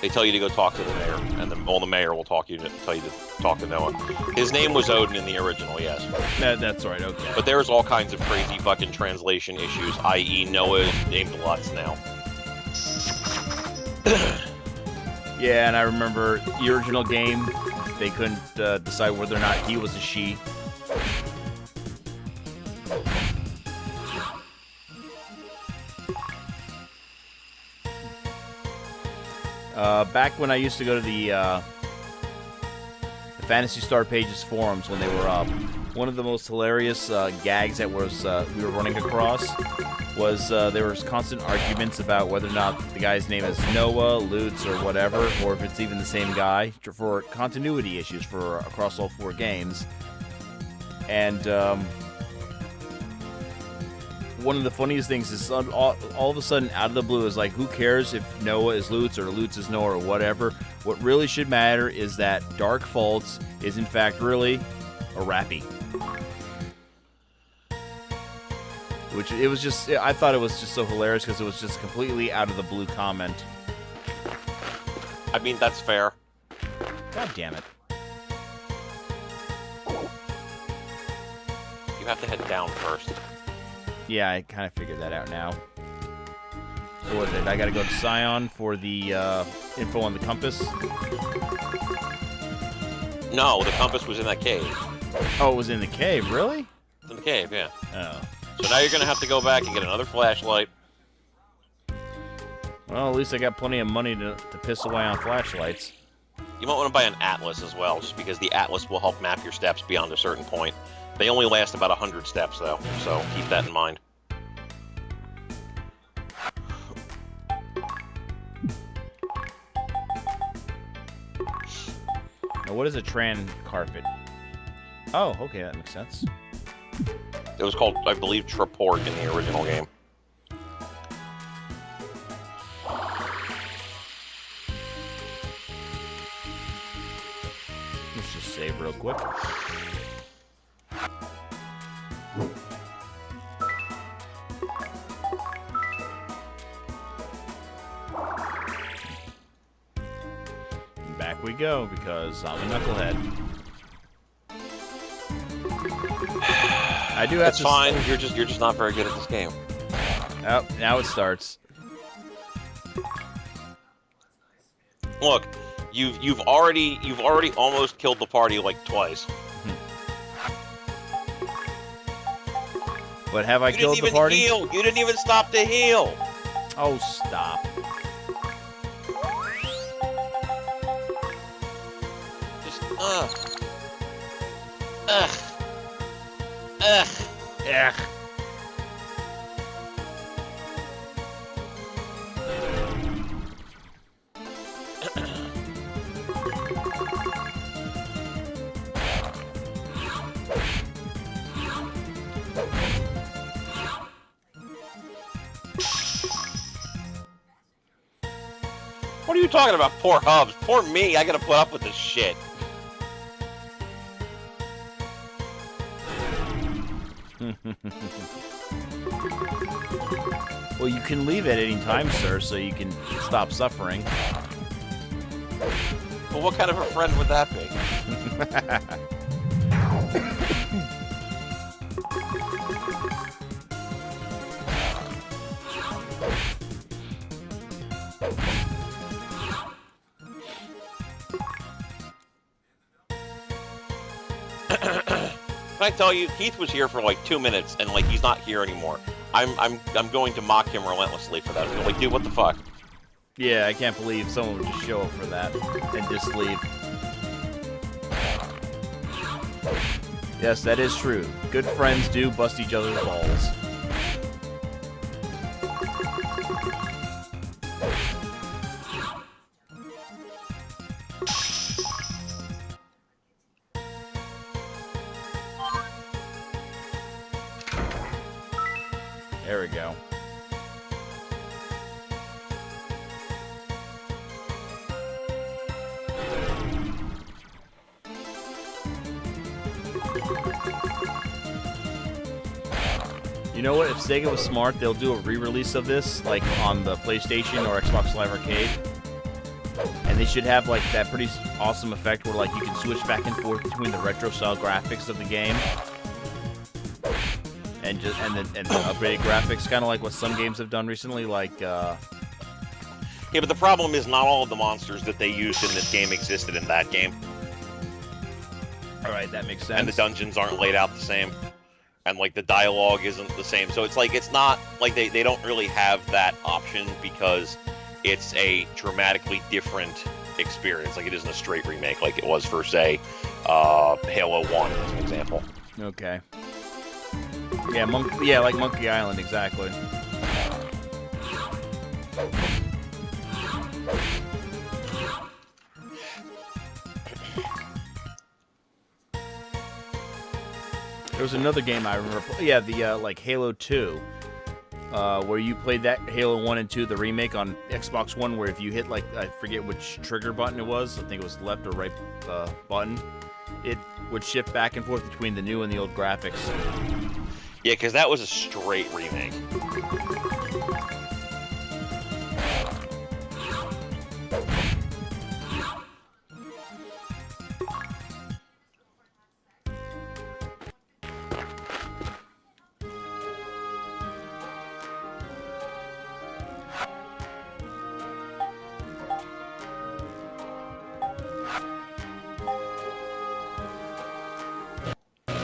They tell you to go talk to the mayor, and the mayor will tell you to talk to Noah. His name was Odin in the original, yes. That's right, okay. But there's all kinds of crazy fucking translation issues, i.e. Noah is named Lutz now. Yeah, and I remember the original game, they couldn't decide whether or not he was a she. Back when I used to go to the Phantasy Star Pages forums when they were up, one of the most hilarious gags that was we were running across was there was constant arguments about whether or not the guy's name is Noah, Lutz, or whatever, or if it's even the same guy, for continuity issues for across all four games. And one of the funniest things is all of a sudden, out of the blue, is like, who cares if Noah is Lutz or Lutz is Noah or whatever? What really should matter is that Dark Faults is in fact really a rappy. Which, it was just, I thought it was just so hilarious because it was just completely out of the blue comment. I mean, that's fair. God damn it. You have to head down first. Yeah, I kind of figured that out now. So what is it? I gotta go to Scion for the info on the compass? No, the compass was in that cave. Oh, it was in the cave, really? It's in the cave, yeah. Oh. So now you're going to have to go back and get another flashlight. Well, at least I got plenty of money to piss away on flashlights. You might want to buy an atlas as well, just because the atlas will help map your steps beyond a certain point. They only last about 100 steps, though, so keep that in mind. Now, what is a Tran carpet? Oh, okay, that makes sense. It was called, I believe, Traport in the original game. Let's just save real quick. And back we go, because I'm a knucklehead. I do have It's to. fine. You're just not very good at this game. Oh, now it starts. Look, you've already almost killed the party like twice. But have I killed the party? You didn't even heal. You didn't even stop to heal. Oh, stop. Just Ugh. Ugh. What are you talking about? Poor Hubs. Poor me. I gotta put up with this shit. Well, you can leave at any time, sir, so you can stop suffering. Well, what kind of a friend would that be? Can I tell you, Keith was here for like 2 minutes, and like he's not here anymore. I'm going to mock him relentlessly for that. I'm like, dude, what the fuck? Yeah, I can't believe someone would just show up for that and just leave. Yes, that is true. Good friends do bust each other's balls. There we go. You know what? If Sega was smart, they'll do a re-release of this, like on the PlayStation or Xbox Live Arcade. And they should have like that pretty awesome effect where like you can switch back and forth between the retro-style graphics of the game and the upgraded graphics, kind of like what some games have done recently, like. Yeah, but the problem is not all of the monsters that they used in this game existed in that game. All right, that makes sense. And the dungeons aren't laid out the same. And, like, the dialogue isn't the same. So it's like, it's not, like, they don't really have that option because it's a dramatically different experience. Like, it isn't a straight remake like it was for, say, Halo 1, as an example. Okay. Yeah, like Monkey Island, exactly. There was another game I remember. Yeah, the like Halo 2, where you played that Halo 1 and 2, the remake on Xbox One, where if you hit like I forget which trigger button it was, I think it was left or right button, it would shift back and forth between the new and the old graphics. Yeah, because that was a straight remake.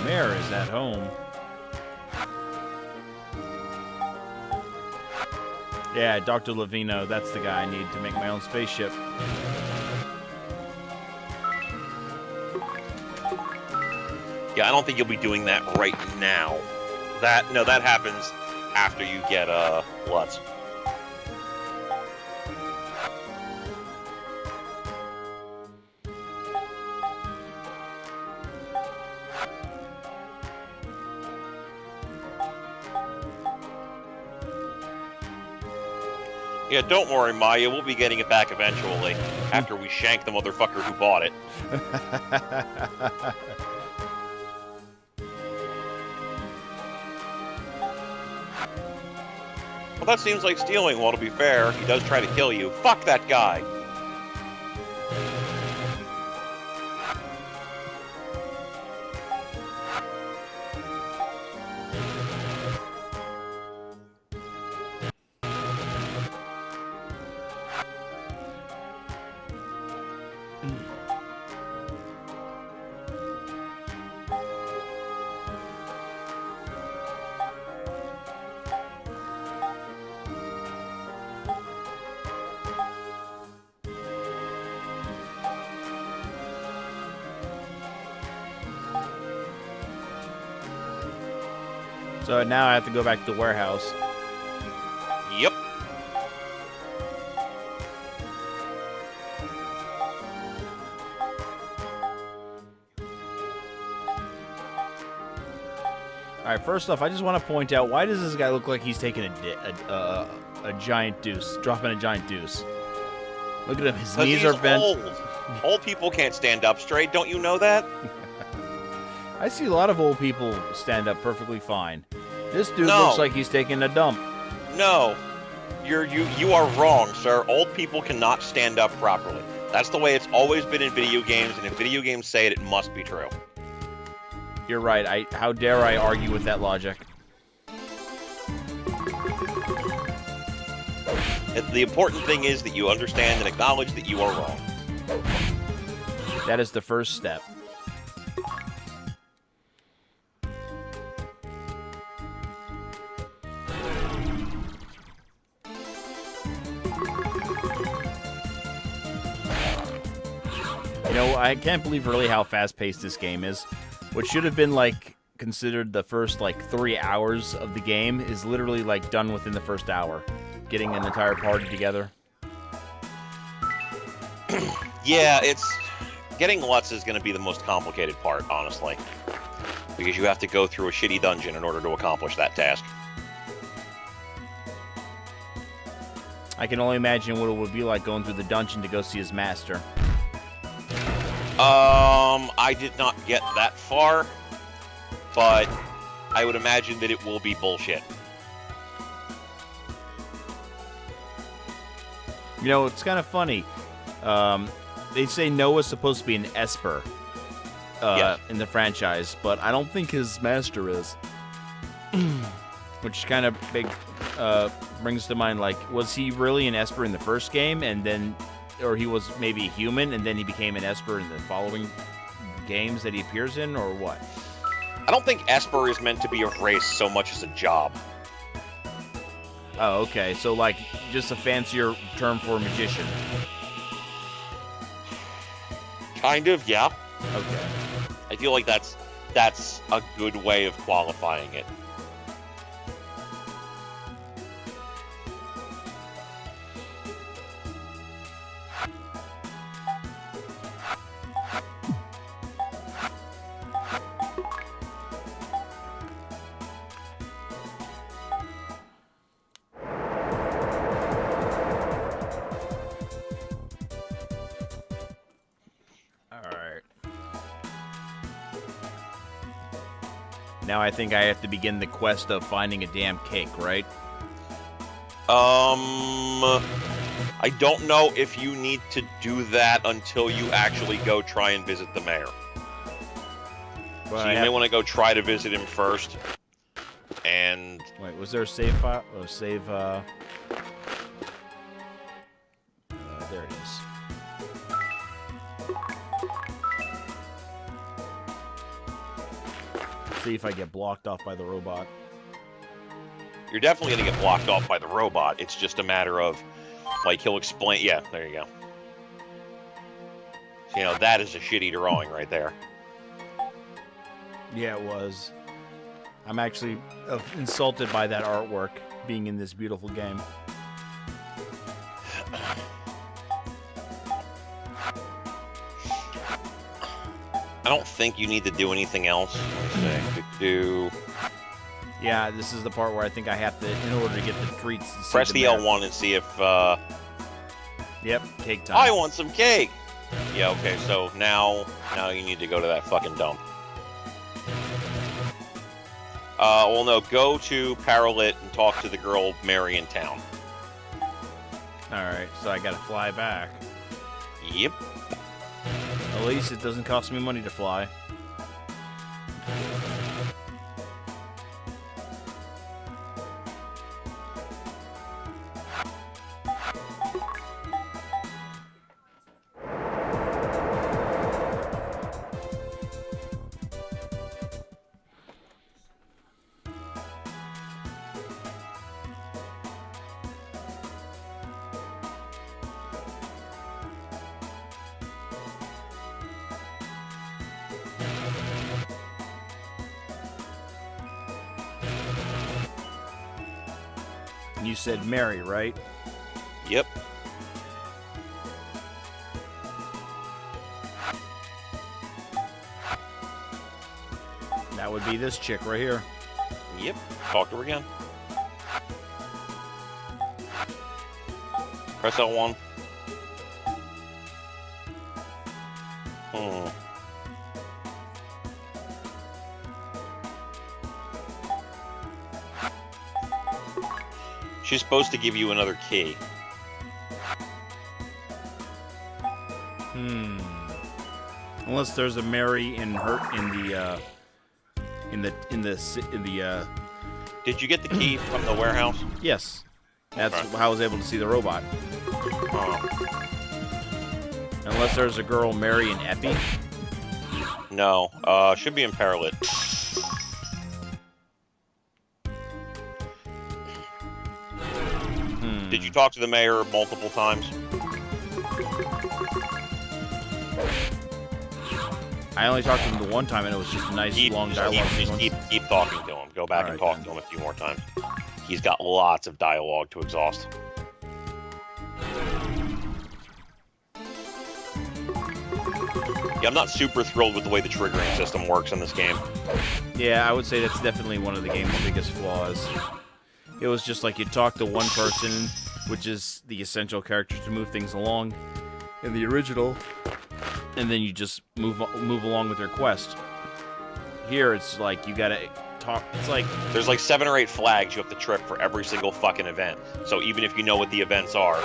Mare is at home. Yeah, Dr. Levino, that's the guy I need to make my own spaceship. Yeah, I don't think you'll be doing that right now. That happens after you get Lutz. Yeah, don't worry, Maya. We'll be getting it back eventually, after we shank the motherfucker who bought it. Well, that seems like stealing. Well, to be fair, he does try to kill you. Fuck that guy. So now I have to go back to the warehouse. Yep. Alright, first off, I just want to point out, why does this guy look like he's taking a giant deuce, dropping a giant deuce? Look at him, his knees are bent. Old people can't stand up straight, don't you know that? I see a lot of old people stand up perfectly fine. This dude looks like he's taking a dump. No. You are wrong, sir. Old people cannot stand up properly. That's the way it's always been in video games, and if video games say it, it must be true. You're right. How dare I argue with that logic? The important thing is that you understand and acknowledge that you are wrong. That is the first step. You know, I can't believe really how fast-paced this game is. What should have been, like, considered the first, like, 3 hours of the game is literally, like, done within the first hour. Getting an entire party together. Yeah, getting Lutz is going to be the most complicated part, honestly. Because you have to go through a shitty dungeon in order to accomplish that task. I can only imagine what it would be like going through the dungeon to go see his master. I did not get that far, but I would imagine that it will be bullshit. You know, it's kind of funny. They say Noah's supposed to be an Esper in the franchise, but I don't think his master is. Which kind of brings to mind, like, was he really an Esper in the first game, and then, or he was maybe a human, and then he became an Esper in the following games that he appears in, or what? I don't think Esper is meant to be a race so much as a job. Oh, okay. So, like, just a fancier term for a magician. Kind of, yeah. Okay. I feel like that's a good way of qualifying it. Now I think I have to begin the quest of finding a damn cake, right? I don't know if you need to do that until you actually go try and visit the mayor. Well, so you may want to go try to visit him first. And... Wait, was there a save file? Oh, save, there it is. See if I get blocked off by the robot. You're definitely going to get blocked off by the robot. It's just a matter of, like, he'll explain. Yeah, there you go. So, you know, that is a shitty drawing right there. Yeah, it was. I'm actually insulted by that artwork being in this beautiful game. I don't think you need to do anything else. Do Yeah, this is the part where I think I have to, in order to get the treats. To press see the L1 and see if. Yep, cake time. I want some cake. Yeah. Okay. So now you need to go to that fucking dump. Well, no. Go to Paralit and talk to the girl Mary in town. All right, so I gotta fly back. Yep. At least it doesn't cost me money to fly. You said Mary, right? Yep. That would be this chick right here. Yep. Talk to her again. Press L1. She's supposed to give you another key. Unless there's a Mary in the Did you get the key from the warehouse? Yes. That's Okay. how I was able to see the robot. Unless there's a girl Mary in Epi. No. Should be in Paralit. Did you talk to the mayor multiple times? I only talked to him the one time, and it was just a nice long dialogue. Keep talking to him. Go back and talk to him a few more times. He's got lots of dialogue to exhaust. Yeah, I'm not super thrilled with the way the triggering system works in this game. Yeah, I would say that's definitely one of the game's biggest flaws. It was just like you talk to one person, which is the essential character to move things along in the original, and then you just move along with your quest. Here, it's like you gotta talk. It's like there's like 7 or 8 flags you have to trip for every single fucking event. So even if you know what the events are,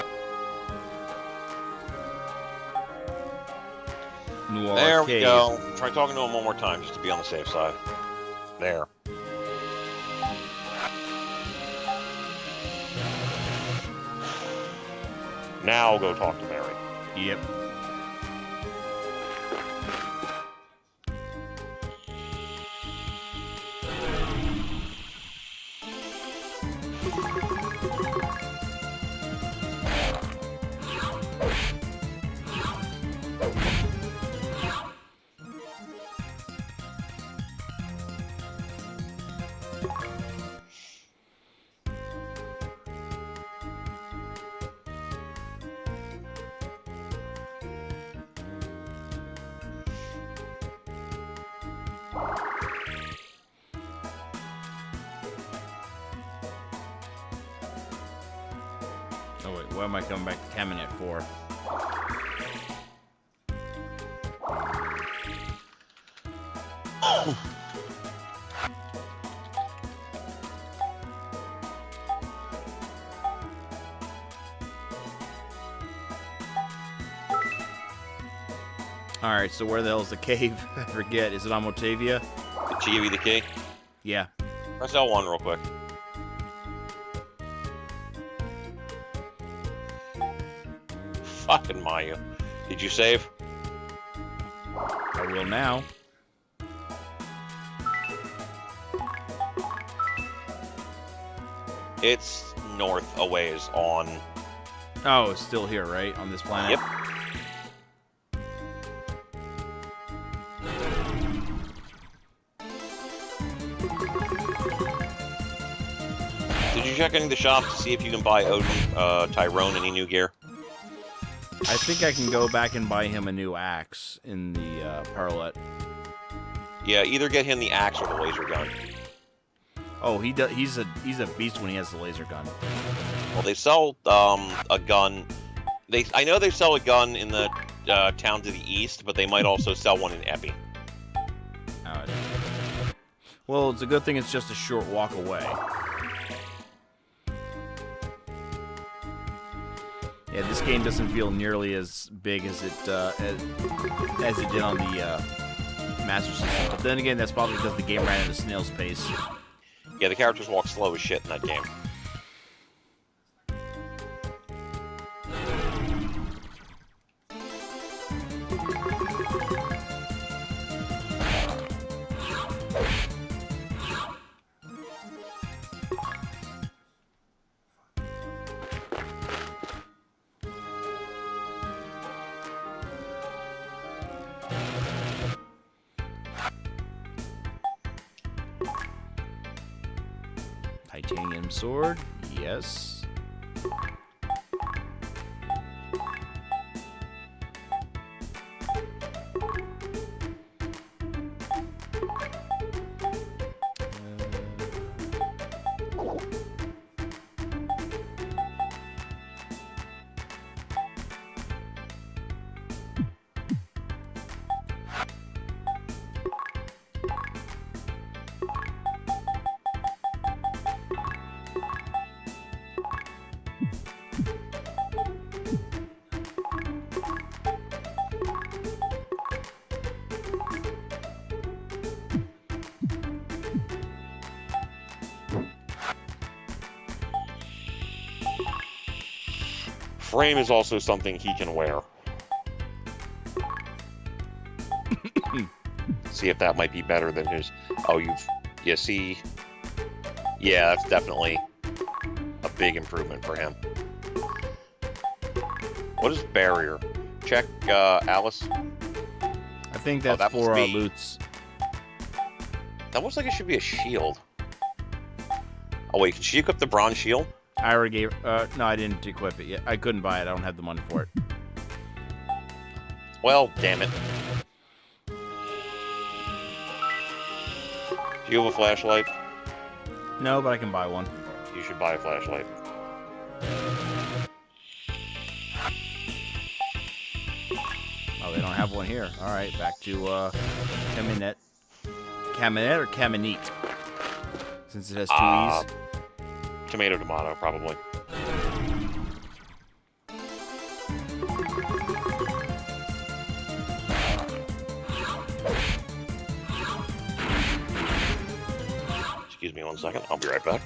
there we go. Try talking to him one more time just to be on the safe side. There. Now go talk to Mary. Yep. Oh wait, what am I coming back to Cabinet for? Alright, so where the hell's the cave? I forget. Is it on Motavia? Did she give you the key? Yeah. Press L1 real quick. Fucking Mayu. Did you save? I will now. It's north a ways on. Oh, it's still here, right? On this planet? Yep. Did you check any of the shops to see if you can buy Odin, Tyrone any new gear? I think I can go back and buy him a new axe in the Parlet. Yeah, either get him the axe or the laser gun. Oh, he does. He's a beast when he has the laser gun. Well, they sell a gun. I know they sell a gun in the town to the east, but they might also sell one in Epi. Well, it's a good thing it's just a short walk away. Yeah, this game doesn't feel nearly as big as it did on the Master System. But then again, that's probably because the game ran at a snail's pace. Yeah, the characters walk slow as shit in that game. Titanium sword, yes. Frame is also something he can wear. See if that might be better than his... Oh, you see... Yeah, that's definitely a big improvement for him. What is barrier? Check Alice. I think that's for loots. That looks like it should be a shield. Oh wait, can she equip the bronze shield? I already gave... no, I didn't equip it yet. I couldn't buy it. I don't have the money for it. Well, damn it. Do you have a flashlight? No, but I can buy one. You should buy a flashlight. Oh, they don't have one here. All right, back to Caminette. Caminette or Caminite? Since it has two E's. Tomato, probably. Excuse me 1 second. I'll be right back.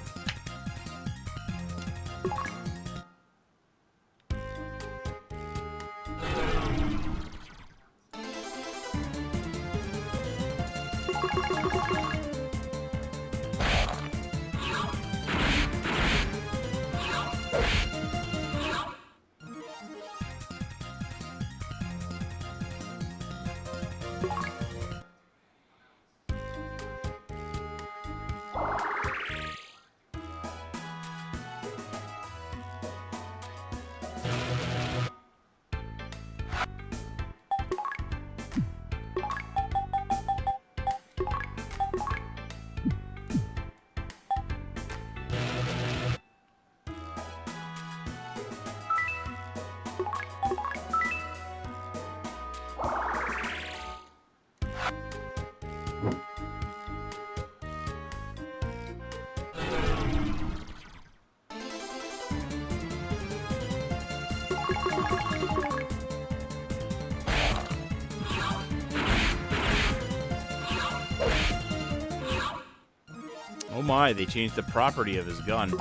Oh my, they changed the property of his gun.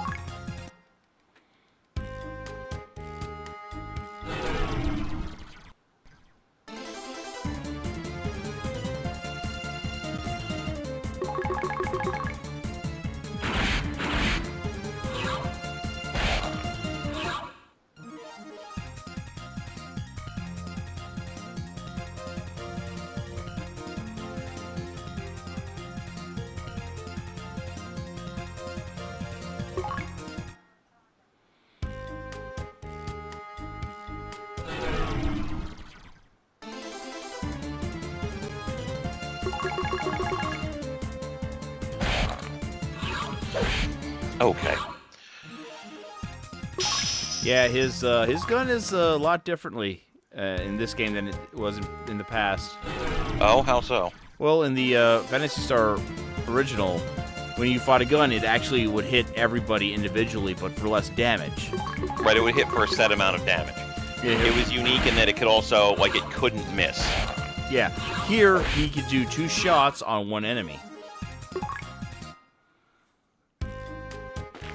Okay. Yeah, his gun is a lot differently in this game than it was in the past. Oh, how so? Well, in the Phantasy Star original, when you fought a gun, it actually would hit everybody individually, but for less damage. Right, it would hit for a set amount of damage. Yeah, It was unique in that it could also, like, it couldn't miss. yeah. Here, he could do 2 shots on one enemy.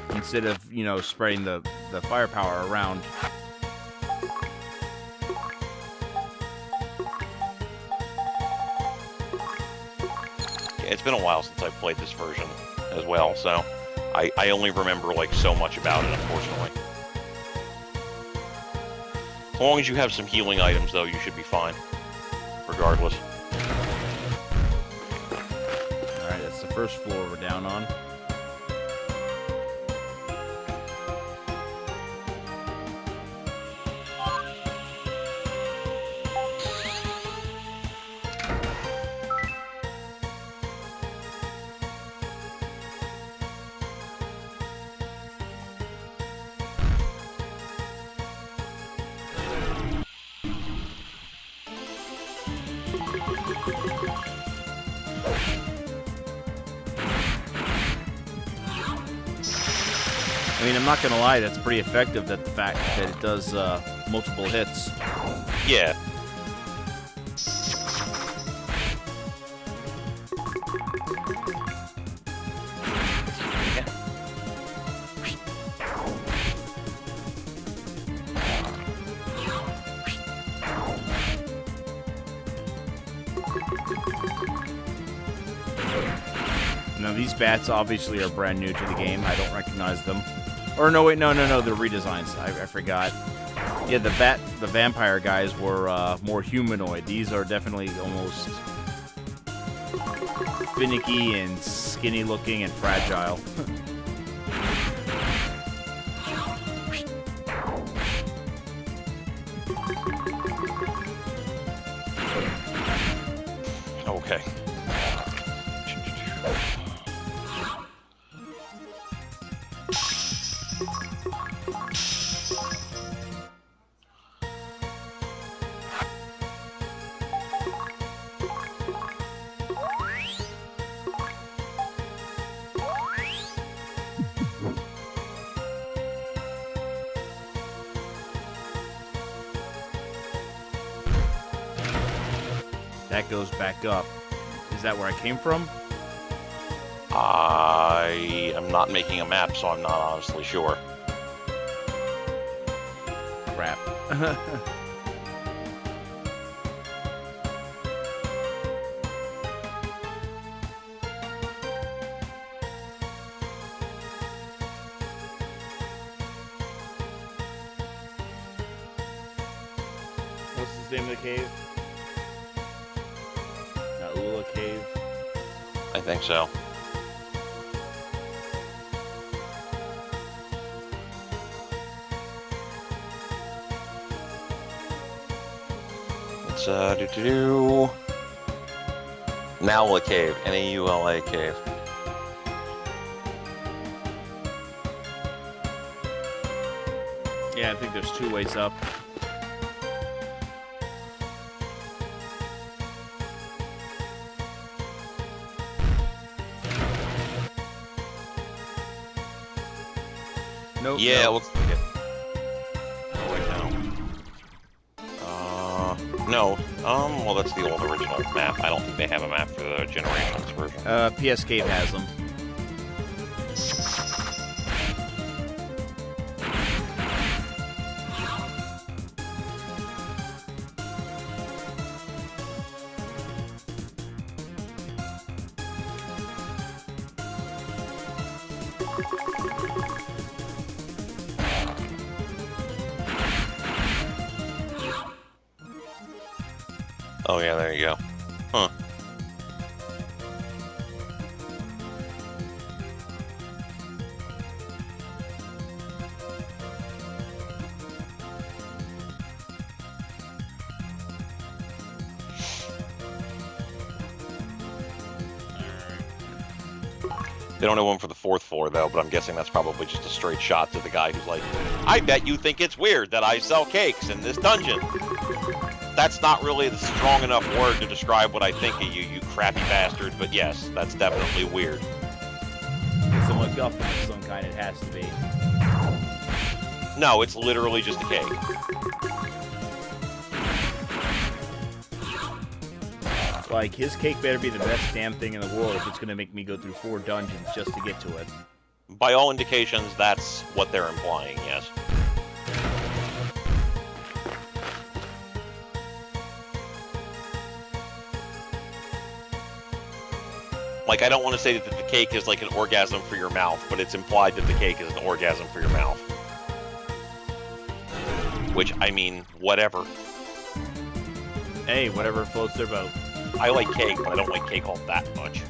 Instead of, spreading the firepower around. Yeah, it's been a while since I've played this version as well, so I only remember, like, so much about it, unfortunately. As long as you have some healing items, though, you should be fine. Regardless. Alright, that's the first floor we're down on. I mean, I'm not gonna lie, that's pretty effective, that the fact that it does multiple hits. Yeah. Now, these bats obviously are brand new to the game. I don't recognize them. Or no, wait, no, they're redesigns. I forgot. Yeah, the vampire guys were more humanoid. These are definitely almost finicky and skinny looking and fragile. Okay. That goes back up. Is that where I came from? I am not making a map, so I'm not honestly sure. Crap. What's the name of the cave? Naula Cave. I think so. It's Naula Cave, Naula Cave. Yeah, I think there's 2 ways up. Nope. Yeah, no. it looks like it. Oh, wait, no. No. Well, that's the old original map. I don't think they have a map for the Generations version. PS Cave has them. Oh, yeah, there you go. Huh. They don't have one for the 4th floor, though, but I'm guessing that's probably just a straight shot to the guy who's like, I bet you think it's weird that I sell cakes in this dungeon. That's not really the strong enough word to describe what I think of you, you crappy bastard, but yes, that's definitely weird. It's a MacGuffin of some kind, it has to be. No, it's literally just a cake. Like, his cake better be the best damn thing in the world if it's going to make me go through 4 dungeons just to get to it. By all indications, that's what they're implying, yes. Like, I don't want to say that the cake is like an orgasm for your mouth, but it's implied that the cake is an orgasm for your mouth. Which, I mean, whatever. Hey, whatever floats their boat. I like cake, but I don't like cake all that much.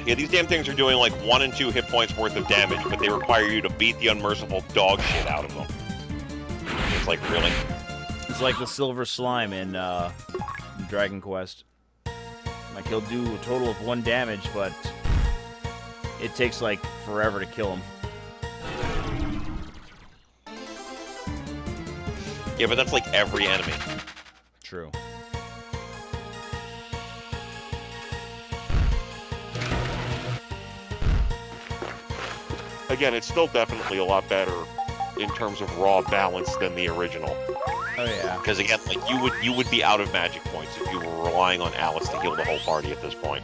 Yeah, these damn things are doing like 1 and 2 hit points worth of damage, but they require you to beat the unmerciful dog shit out of them. It's like, really? It's like the silver slime in Dragon Quest. Like, he'll do a total of 1 damage, but it takes, like, forever to kill him. Yeah, but that's like every enemy. True. Again, it's still definitely a lot better in terms of raw balance than the original. Oh yeah. Because again, like you would be out of magic points if you were relying on Alice to heal the whole party at this point.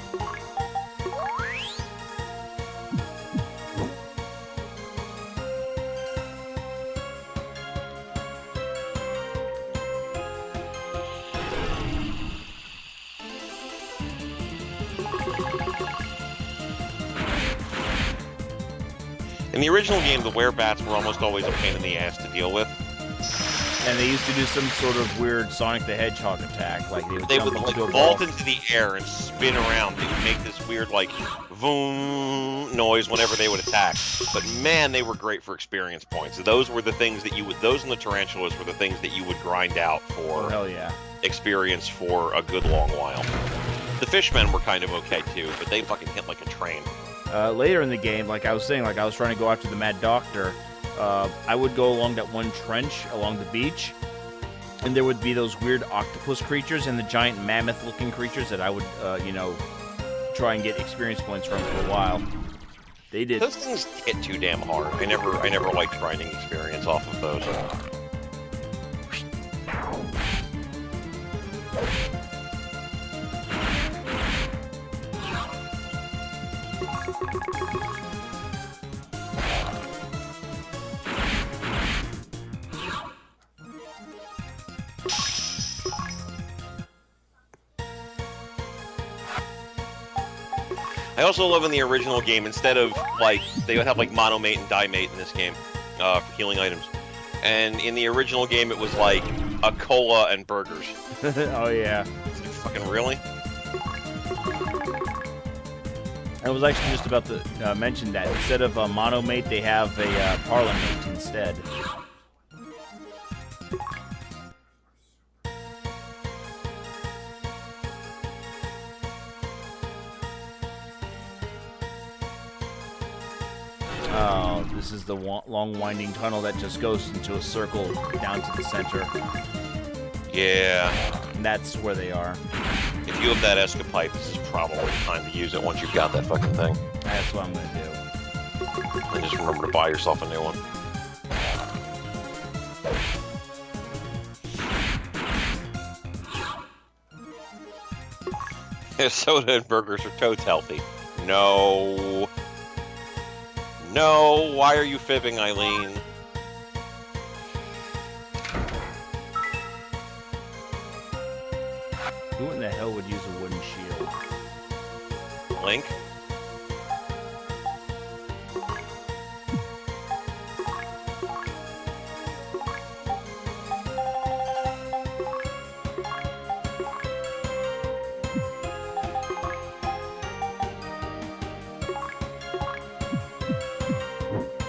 In the original game, the werebats were almost always a pain in the ass to deal with. And they used to do some sort of weird Sonic the Hedgehog attack, like They jump would like into a vault ball. into the air and spin around. They would make this weird like voom noise whenever they would attack. But man, they were great for experience points. Those were the things that you would. Those and the tarantulas were the things that you would grind out for Oh hell yeah. experience for a good long while. The fishmen were kind of okay too, but they fucking hit like a train. Later in the game, like I was saying, like I was trying to go after the Mad Doctor, I would go along that one trench along the beach, and there would be those weird octopus creatures and the giant mammoth-looking creatures that I would, you know, try and get experience points from for a while. They did. Those things hit too damn hard. I never liked grinding experience off of those. I also love in the original game, instead of, like, they would have, like, monomate and dimate in this game for healing items. And in the original game, it was, like, a cola and burgers. Oh yeah. It's like, fucking really? I was actually just about to mention that. Instead of a monomate, they have a parliamate instead. Oh, this is the long winding tunnel that just goes into a circle down to the center. Yeah. And that's where they are. If if you have that escapipe, this is probably the time to use it once you've got that fucking thing. That's what I'm gonna do. And just remember to buy yourself a new one. Soda and burgers are totes healthy. No. No, why are you fibbing, Eileen? Who in the hell would use a wooden shield? Link?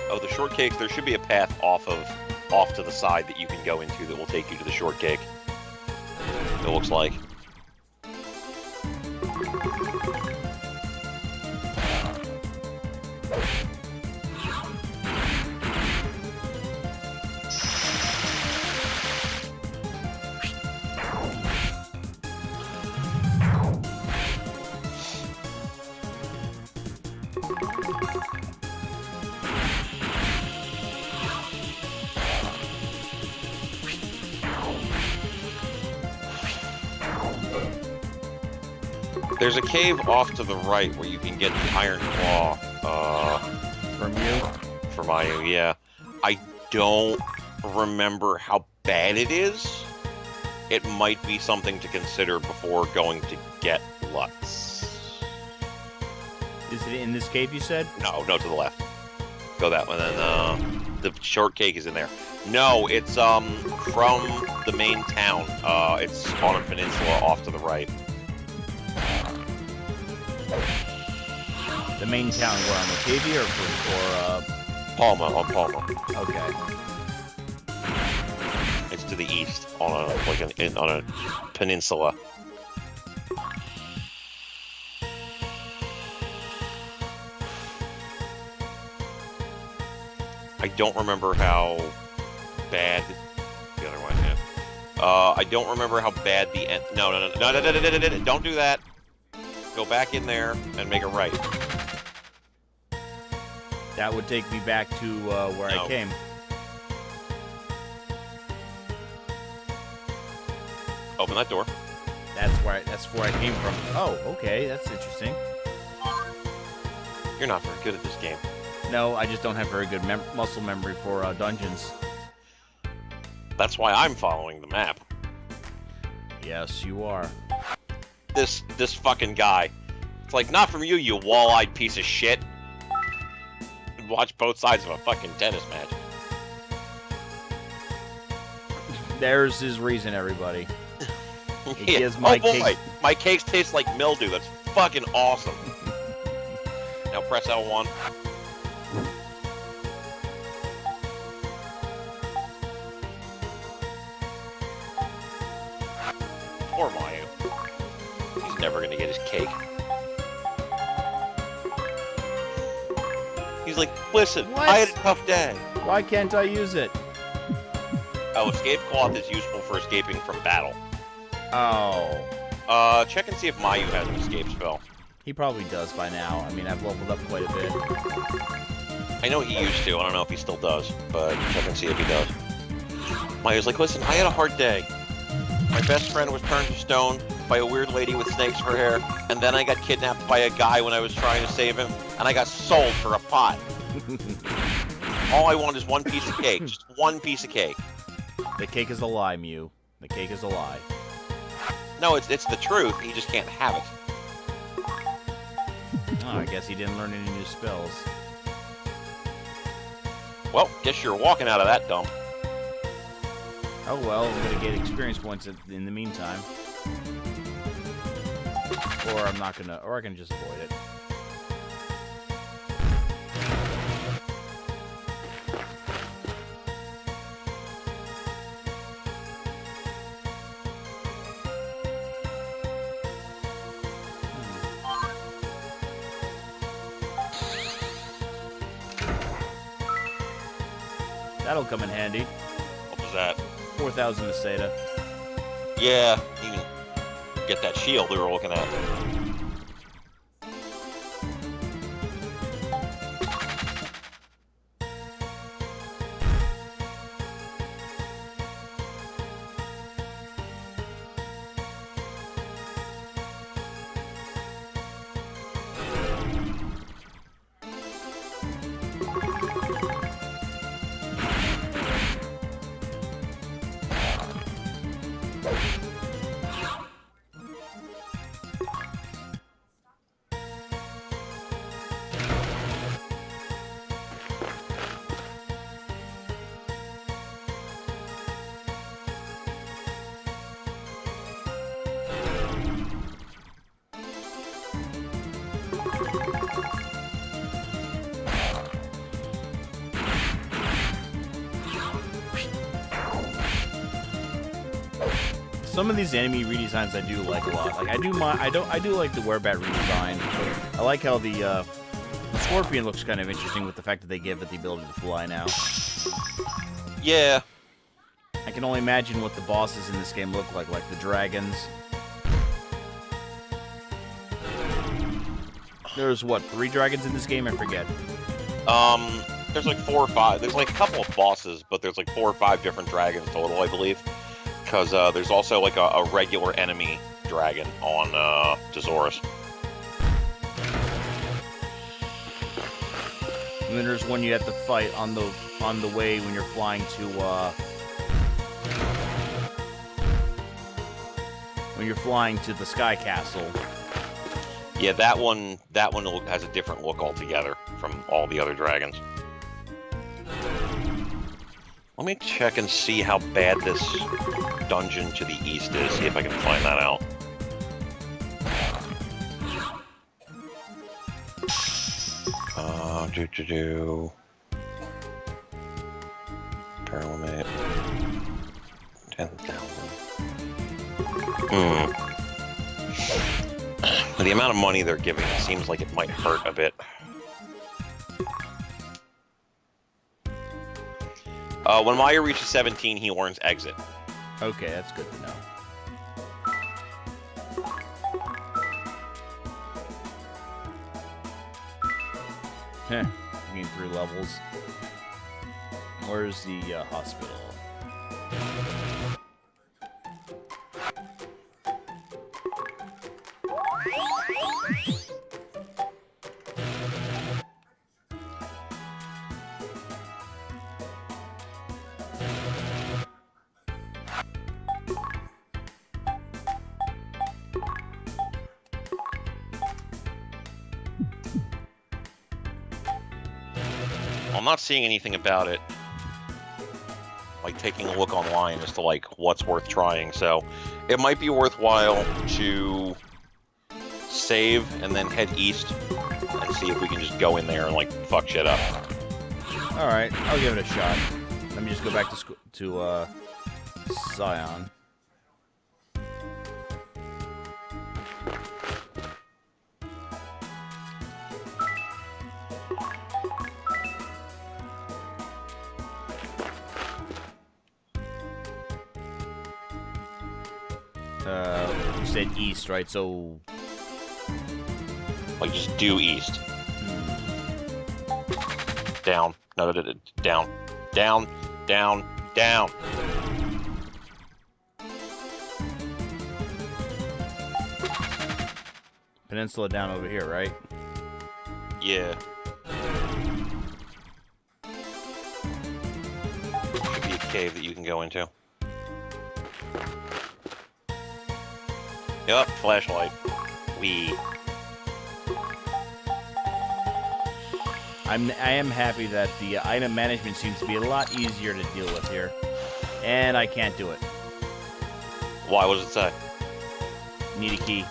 Oh, the shortcake, there should be a path off to the side that you can go into that will take you to the shortcake. It looks like. There's a cave off to the right where you can get the iron claw. From you? From Mayu, yeah. I don't remember how bad it is. It might be something to consider before going to get Lutz. Is it in this cave, you said? No, to the left. Go that one, and the shortcake is in there. No, it's from the main town. It's on a peninsula off to the right. The main town, where on Batavia or Palma, on Palma. Okay. It's to the east, on a peninsula. I don't remember how bad the other one. Yeah. I don't remember how bad the end. No, don't do that. Go back in there and make a right. That would take me back to where I came. Open that door. That's where I came from. Oh, okay, that's interesting. You're not very good at this game. No, I just don't have very good muscle memory for dungeons. That's why I'm following the map. Yes, you are. This fucking guy. It's like, not from you, you wall-eyed piece of shit. Watch both sides of a fucking tennis match. There's his reason, everybody. It Yeah. gives my boy, cake... my cakes taste like mildew. That's fucking awesome. Now press L1. Poor Mayu. He's never gonna get his cake. He's like, listen, What? I had a tough day. Why can't I use it? Oh, escape cloth is useful for escaping from battle. Oh. Check and see if Mayu has an escape spell. He probably does by now. I mean, I've leveled up quite a bit. I know he used to. I don't know if he still does, but check and see if he does. Mayu's like, listen, I had a hard day. My best friend was turned to stone by a weird lady with snakes for hair, and then I got kidnapped by a guy when I was trying to save him, and I got sold for a pot. All I want is one piece of cake. Just one piece of cake. The cake is a lie, Mew. The cake is a lie. No, it's the truth. He just can't have it. Oh, I guess he didn't learn any new spells. Well, guess you're walking out of that dump. Oh well, I'm gonna get experience points in the meantime. Or I'm not gonna, or I can just avoid it. That'll come in handy. What was that? 4,000 Meseta. Yeah, you can get that shield we were looking at. Some of these enemy redesigns I do like a lot. Like I do like the Werebat redesign. I like how the Scorpion looks kind of interesting with the fact that they give it the ability to fly now. Yeah. I can only imagine what the bosses in this game look like the dragons. There's what, 3 dragons in this game? I forget. There's like 4 or 5. There's like a couple of bosses, but there's like 4 or 5 different dragons total, I believe. Because there's also like a regular enemy dragon on Tesaurus. And then there's one you have to fight on the way when you're flying to the Sky Castle. Yeah, that one has a different look altogether from all the other dragons. Let me check and see how bad this dungeon to the east is, see if I can find that out. Paralimate. 10,000. The amount of money they're giving, it seems like it might hurt a bit. When Maya reaches 17, he learns Exit. Okay, that's good to know. Heh, I gained 3 levels. Where's the hospital? I'm not seeing anything about it. Like taking a look online as to like what's worth trying, so it might be worthwhile to save and then head east and see if we can just go in there and like fuck shit up. All right, I'll give it a shot. Let me just go back to Scion. You said east, right? So, like, just due east. Down. No, down. Down. Down. Down. Peninsula down over here, right? Yeah. Should be a cave that you can go into. Yup, flashlight. Wee. I am happy that the item management seems to be a lot easier to deal with here. And I can't do it. Why? What does it say? Need a key.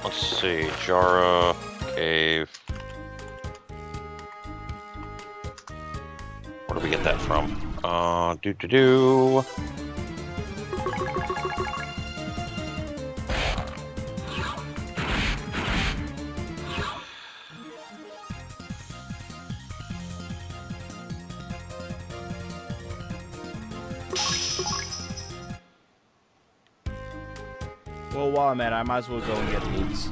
Let's see. Jara, cave. Where do we get that from? Do. So while I'm at it, I might as well go and get loots.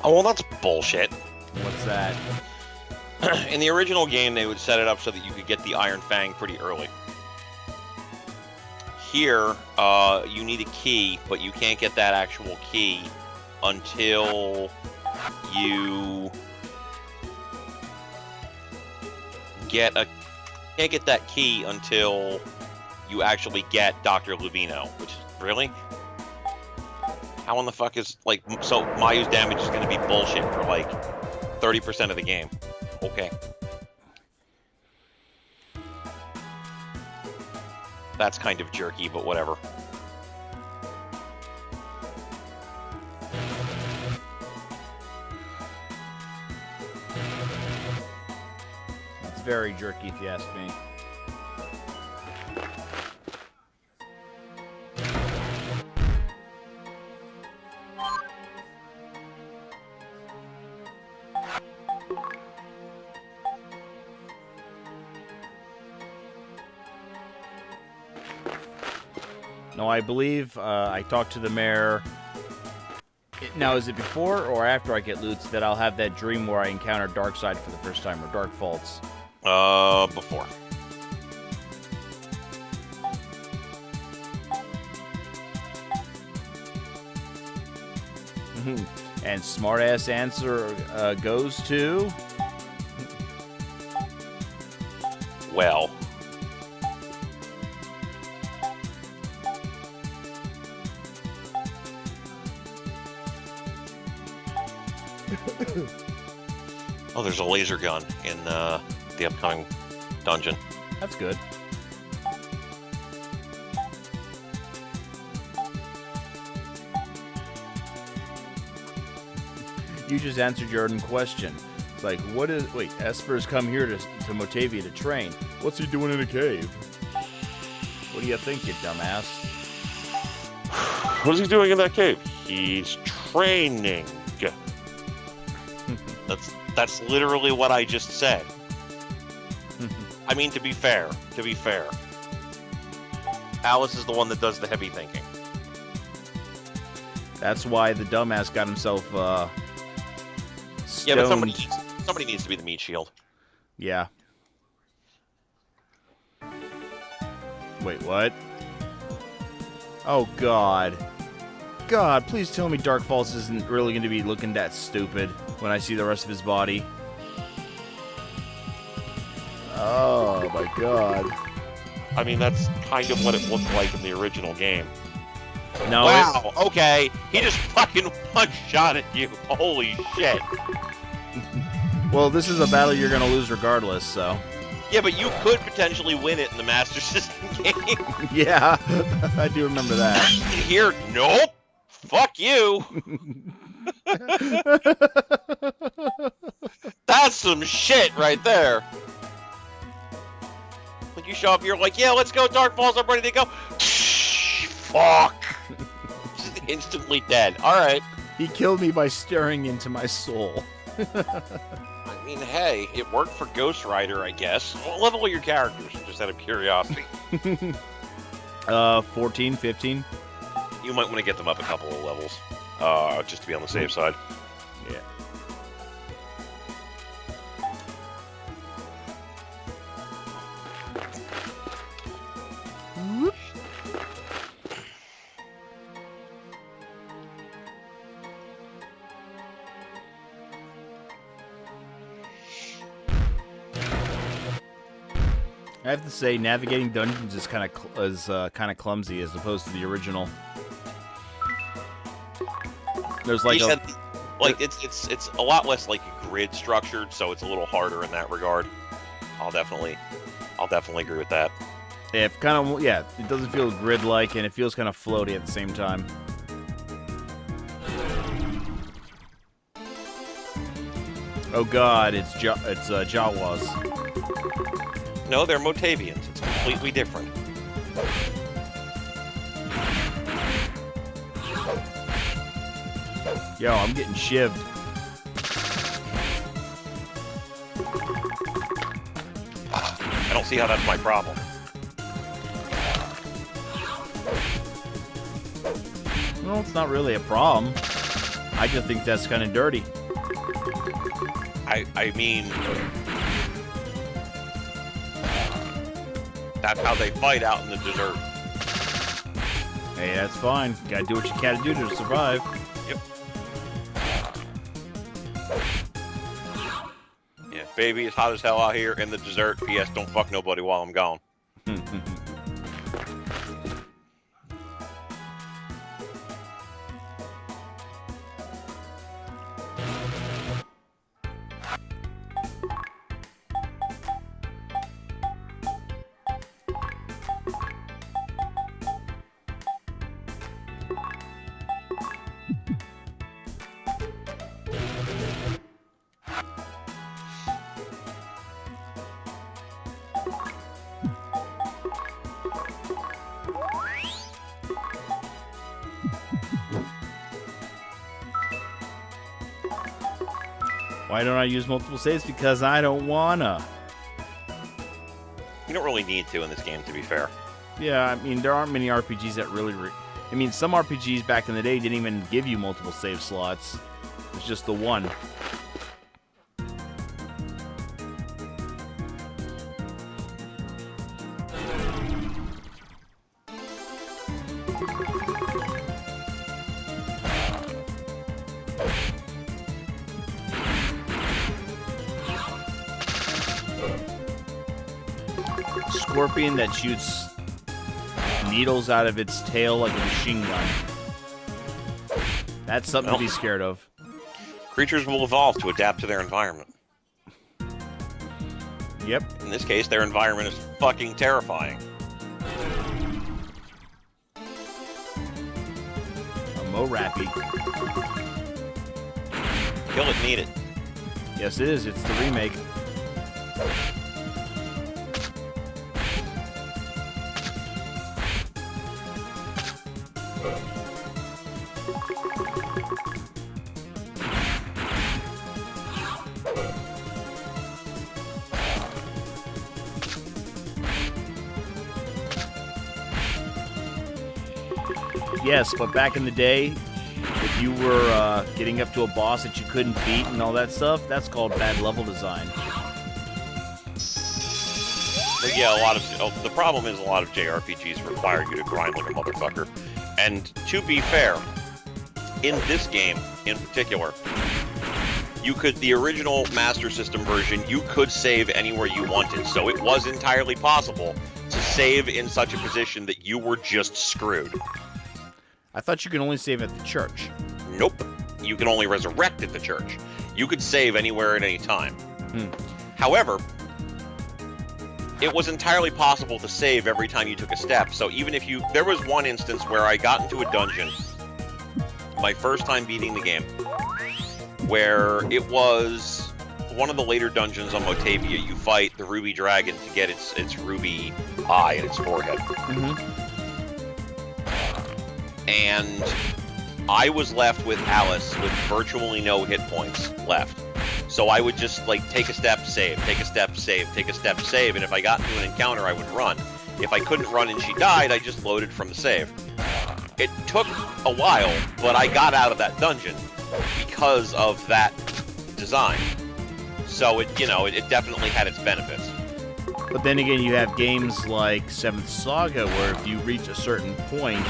Oh, well, that's bullshit. What's that? In the original game, they would set it up so that you could get the Iron Fang pretty early. Here, you need a key, but you can't get that actual key until you can't get that key until you actually get Dr. Luvino, which is really? How in the fuck is, like, so Mayu's damage is going to be bullshit for, like, 30% of the game. Okay. That's kind of jerky, but whatever. It's very jerky, if you ask me. No, I believe I talked to the mayor. Now, is it before or after I get loots that I'll have that dream where I encounter Darkseid for the first time, or Dark Faults? Before. And smartass answer goes to... Well. Oh, there's a laser gun in the upcoming dungeon. That's good. You just answered your own question. It's like, what is... Wait, Esper's come here to Motavia to train. What's he doing in a cave? What do you think, you dumbass? What is he doing in that cave? He's training. That's literally what I just said. I mean, to be fair. Alice is the one that does the heavy thinking. That's why the dumbass got himself stoned. Yeah, but somebody needs to be the meat shield. Yeah. Wait, what? Oh, God. God, please tell me Dark Falls isn't really going to be looking that stupid when I see the rest of his body. Oh, my God. I mean, that's kind of what it looked like in the original game. No, wow, okay. He just fucking one-shot at you. Holy shit. Well, this is a battle you're going to lose regardless, so... Yeah, but you could potentially win it in the Master System game. Yeah, I do remember that. Here, nope. Fuck you. That's some shit right there. Like, you show up, you're like, yeah, let's go, Dark Falls, I'm ready to go. Fuck. Just instantly dead. Alright. He killed me by staring into my soul. I mean, hey, it worked for Ghost Rider, I guess. What level are your characters, just out of curiosity? 14, 15. You might want to get them up a couple of levels, just to be on the safe side. Yeah. Whoop. I have to say, navigating dungeons is kind of clumsy as opposed to the original. There's like yeah, like it's a lot less like grid structured, so it's a little harder in that regard. I'll definitely agree with that. it doesn't feel grid-like, and it feels kind of floaty at the same time. Oh God, it's Jawas. No, they're Motavians. It's completely different. Yo, I'm getting shivved. I don't see how that's my problem. Well, it's not really a problem. I just think that's kind of dirty. I mean, that's how they fight out in the desert. Hey, that's fine. Gotta do what you gotta do to survive. Yep. Yeah, baby, it's hot as hell out here in the desert. P.S. Don't fuck nobody while I'm gone. Why don't I use multiple saves? Because I don't wanna. You don't really need to in this game, to be fair. Yeah, I mean, there aren't many RPGs that really... I mean, some RPGs back in the day didn't even give you multiple save slots. It's just the one. Scorpion that shoots needles out of its tail like a machine gun. That's something to be scared of. Creatures will evolve to adapt to their environment. Yep. In this case, their environment is fucking terrifying. A Mo-Rappy. Kill it, need it. Yes, it is. It's the remake. Yes, but back in the day, if you were getting up to a boss that you couldn't beat and all that stuff, that's called bad level design. But yeah, the problem is a lot of JRPGs require you to grind like a motherfucker. And to be fair, in this game in particular, the original Master System version, you could save anywhere you wanted, so it was entirely possible to save in such a position that you were just screwed. I thought you could only save at the church. Nope. You can only resurrect at the church. You could save anywhere at any time. However, it was entirely possible to save every time you took a step. So even if there was one instance where I got into a dungeon, my first time beating the game, where it was one of the later dungeons on Motavia. You fight the ruby dragon to get its ruby eye in its forehead. And I was left with Alice with virtually no hit points left. So I would just, like, take a step, save, take a step, save, take a step, save, and if I got into an encounter, I would run. If I couldn't run and she died, I just loaded from the save. It took a while, but I got out of that dungeon because of that design. So it definitely had its benefits. But then again, you have games like Seventh Saga, where if you reach a certain point,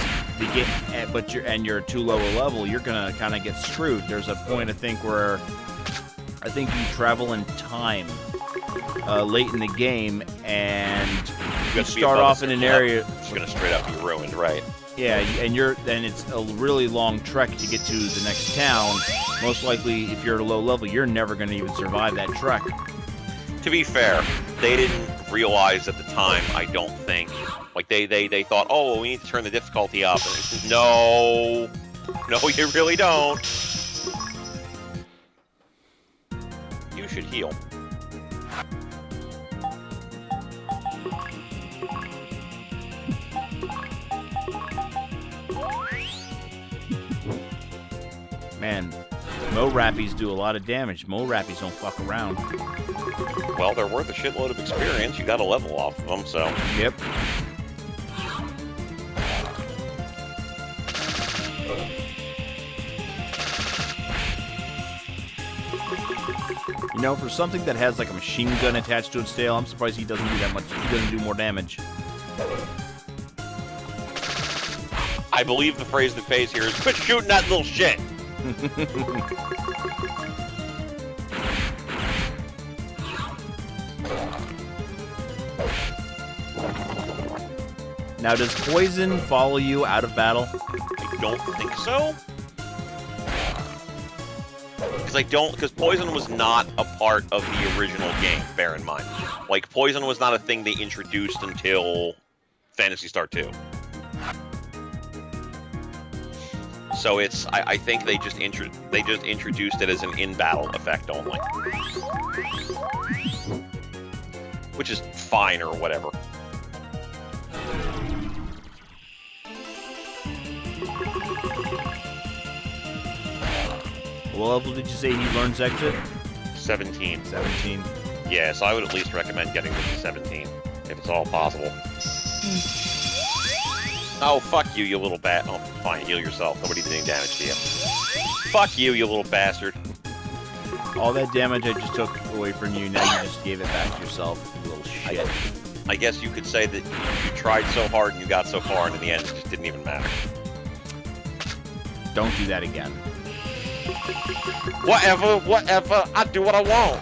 you're too low a level, you're gonna kind of get screwed. There's a point, I think, where you travel in time late in the game, and you have to be start above off in an area. It's going to straight up be ruined, right? Yeah, and it's a really long trek to get to the next town. Most likely, if you're at a low level, you're never going to even survive that trek. To be fair, they didn't realize at the time, I don't think. Like, they thought, oh, well, we need to turn the difficulty up. And it's just, no, you really don't. You should heal. Man, Mo Rappies do a lot of damage. Mo Rappies don't fuck around. Well, they're worth a shitload of experience. You got to level off of them, so. Yep. You know, for something that has like a machine gun attached to its tail, I'm surprised he doesn't do that much. He doesn't do more damage. I believe the phrase that pays here is, quit shooting that little shit! Now, does poison follow you out of battle? I don't think so. Because poison was not a part of the original game, bear in mind. Like, poison was not a thing they introduced until Phantasy Star 2. So I think they just introduced it as an in-battle effect only. Which is fine or whatever. What level did you say he learns exit? 17. 17. Yeah, so I would at least recommend getting this to 17, if it's all possible. Oh, fuck you, you little bat. Oh, fine, heal yourself. Nobody did any damage to you. Fuck you, you little bastard. All that damage I just took away from you, now you just gave it back to yourself, you little shit. I guess you could say that you tried so hard and you got so far, and in the end, it just didn't even matter. Don't do that again. Whatever, I do what I want.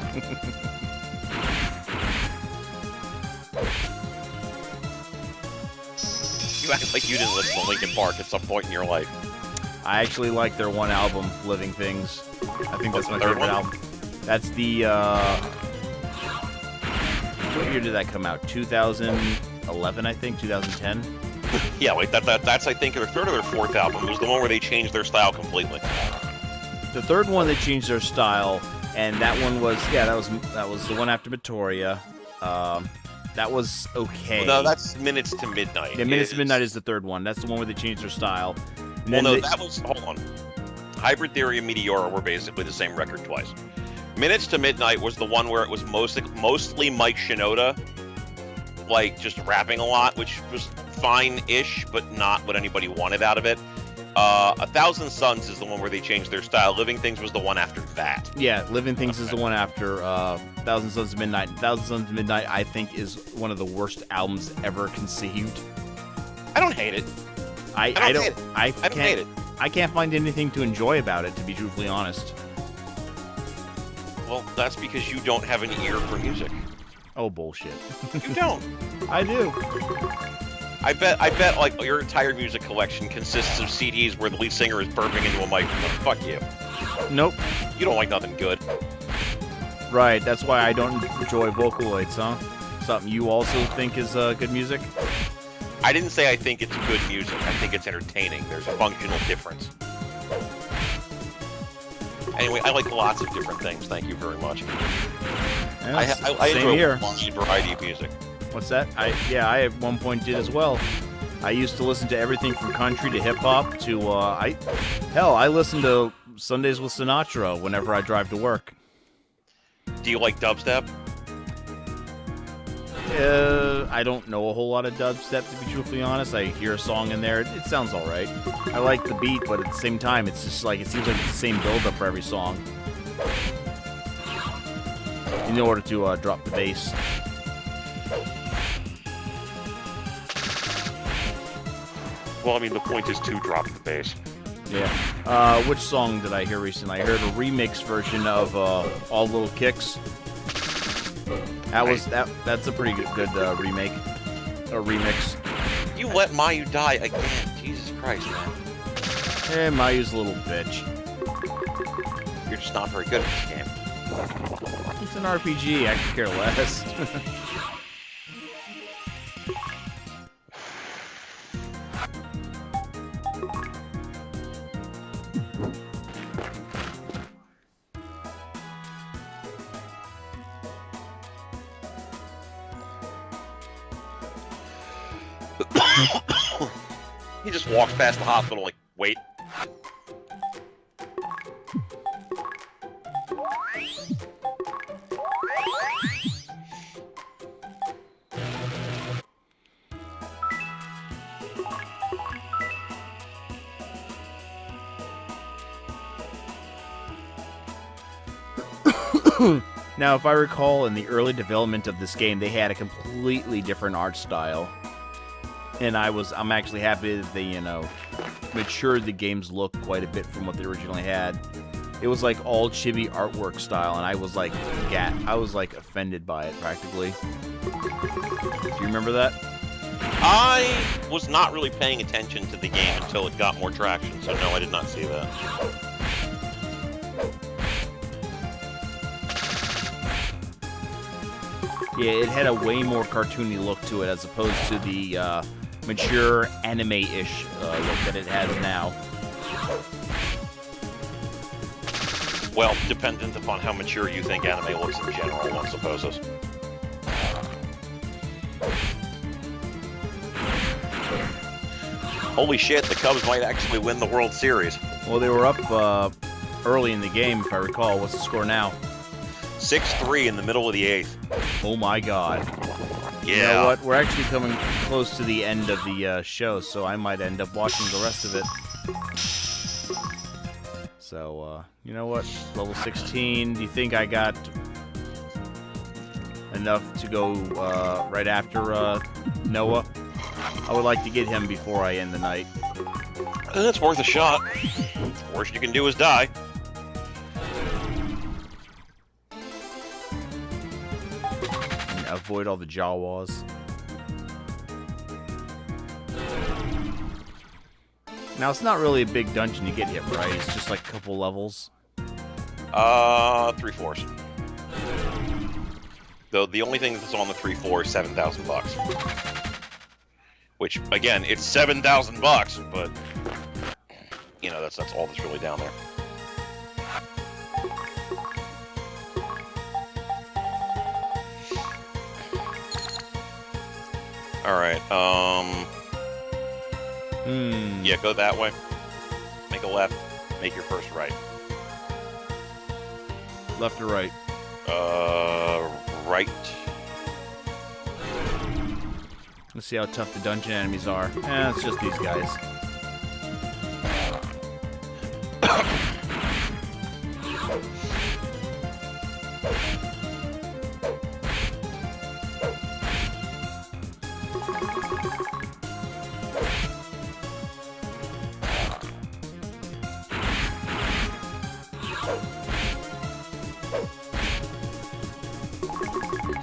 You act like you didn't listen to Linkin Park at some point in your life. I actually like their one album, Living Things. I think that's my favorite album. That's the, what year did that come out? 2011, I think? 2010? Yeah, like that's I think their third or their fourth album. It was the one where they changed their style completely. The third one, they changed their style, and that one was, yeah, that was the one after Victoria. That was okay. Well, no, that's Minutes to Midnight. Yeah, Minutes to Midnight is the third one. That's the one where they changed their style. And well, no, that was, hold on. Hybrid Theory and Meteora were basically the same record twice. Minutes to Midnight was the one where it was mostly Mike Shinoda, like, just rapping a lot, which was fine-ish, but not what anybody wanted out of it. 1,000 Suns is the one where they changed their style. Living Things was the one after that. Yeah, Living Things is the one after 1,000 Suns of Midnight. 1,000 Suns of Midnight, I think, is one of the worst albums ever conceived. I don't hate it. I don't hate it. I can't find anything to enjoy about it, to be truthfully honest. Well, that's because you don't have an ear for music. Oh, bullshit. You don't. I do. I bet, like, your entire music collection consists of CDs where the lead singer is burping into a microphone. Fuck you. Nope. You don't like nothing good. Right, that's why I don't enjoy Vocaloids, huh? Something you also think is good music? I didn't say I think it's good music. I think it's entertaining. There's a functional difference. Anyway, I like lots of different things. Thank you very much. Yeah, I same enjoy here. a wide variety of music. What's that? I at one point did as well. I used to listen to everything from country to hip hop to I listen to Sundays with Sinatra whenever I drive to work. Do you like dubstep? I don't know a whole lot of dubstep, to be truthfully honest. I hear a song in there, it sounds all right. I like the beat, but at the same time, it's just like it seems like it's the same build-up for every song. In order to drop the bass. Well, I mean, the point is to drop the bass. Yeah. Which song did I hear recently? I heard a remix version of All Little Kicks. That's a pretty good remake or remix. You let Mayu die again. Jesus Christ, man. Eh, Mayu's a little bitch. You're just not very good at this game. It's an RPG. I could care less. He just walks past the hospital like, wait. Now, if I recall, in the early development of this game, they had a completely different art style. And I'm actually happy that they, matured the game's look quite a bit from what they originally had. It was like all chibi artwork style, and I was like offended by it practically. Do you remember that? I was not really paying attention to the game until it got more traction, so no, I did not see that. Yeah, it had a way more cartoony look to it as opposed to the mature anime-ish look that it has now. Well, dependent upon how mature you think anime looks in general, one supposes. Holy shit, the Cubs might actually win the World Series. Well, they were up early in the game, if I recall. What's the score now? 6-3 in the middle of the 8th. Oh my god. Yeah. You know what? We're actually coming close to the end of the show, so I might end up watching the rest of it. So, you know what? Level 16. Do you think I got enough to go right after Noah? I would like to get him before I end the night. That's worth a shot. The worst you can do is die. Avoid all the Jawas. Now, it's not really a big dungeon to get hit, right? It's just like a couple levels. 3/4. Though the only thing that's on the 3/4 is $7,000. Which, again, it's $7,000, but that's all that's really down there. Alright, yeah, go that way. Make a left. Make your first right. Left or right? Right. Let's see how tough the dungeon enemies are. It's just these guys.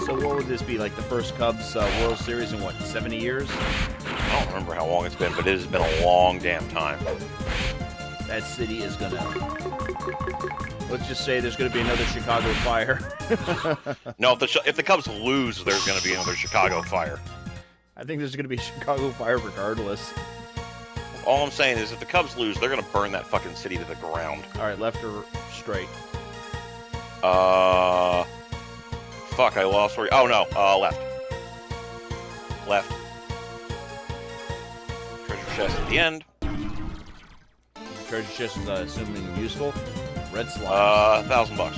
So what would this be, like the first Cubs World Series in, what, 70 years? I don't remember how long it's been, but it has been a long damn time. That city is gonna... Let's just say there's gonna be another Chicago fire. No, if the Cubs lose, there's going to be another Chicago fire. I think there's gonna be a Chicago fire regardless. All I'm saying is if the Cubs lose, they're going to burn that fucking city to the ground. Alright, left or straight? Fuck, I lost where... Oh, no. Left. Left. Treasure chest at the end. Treasure chest is assuming useful. Red slime. $1,000.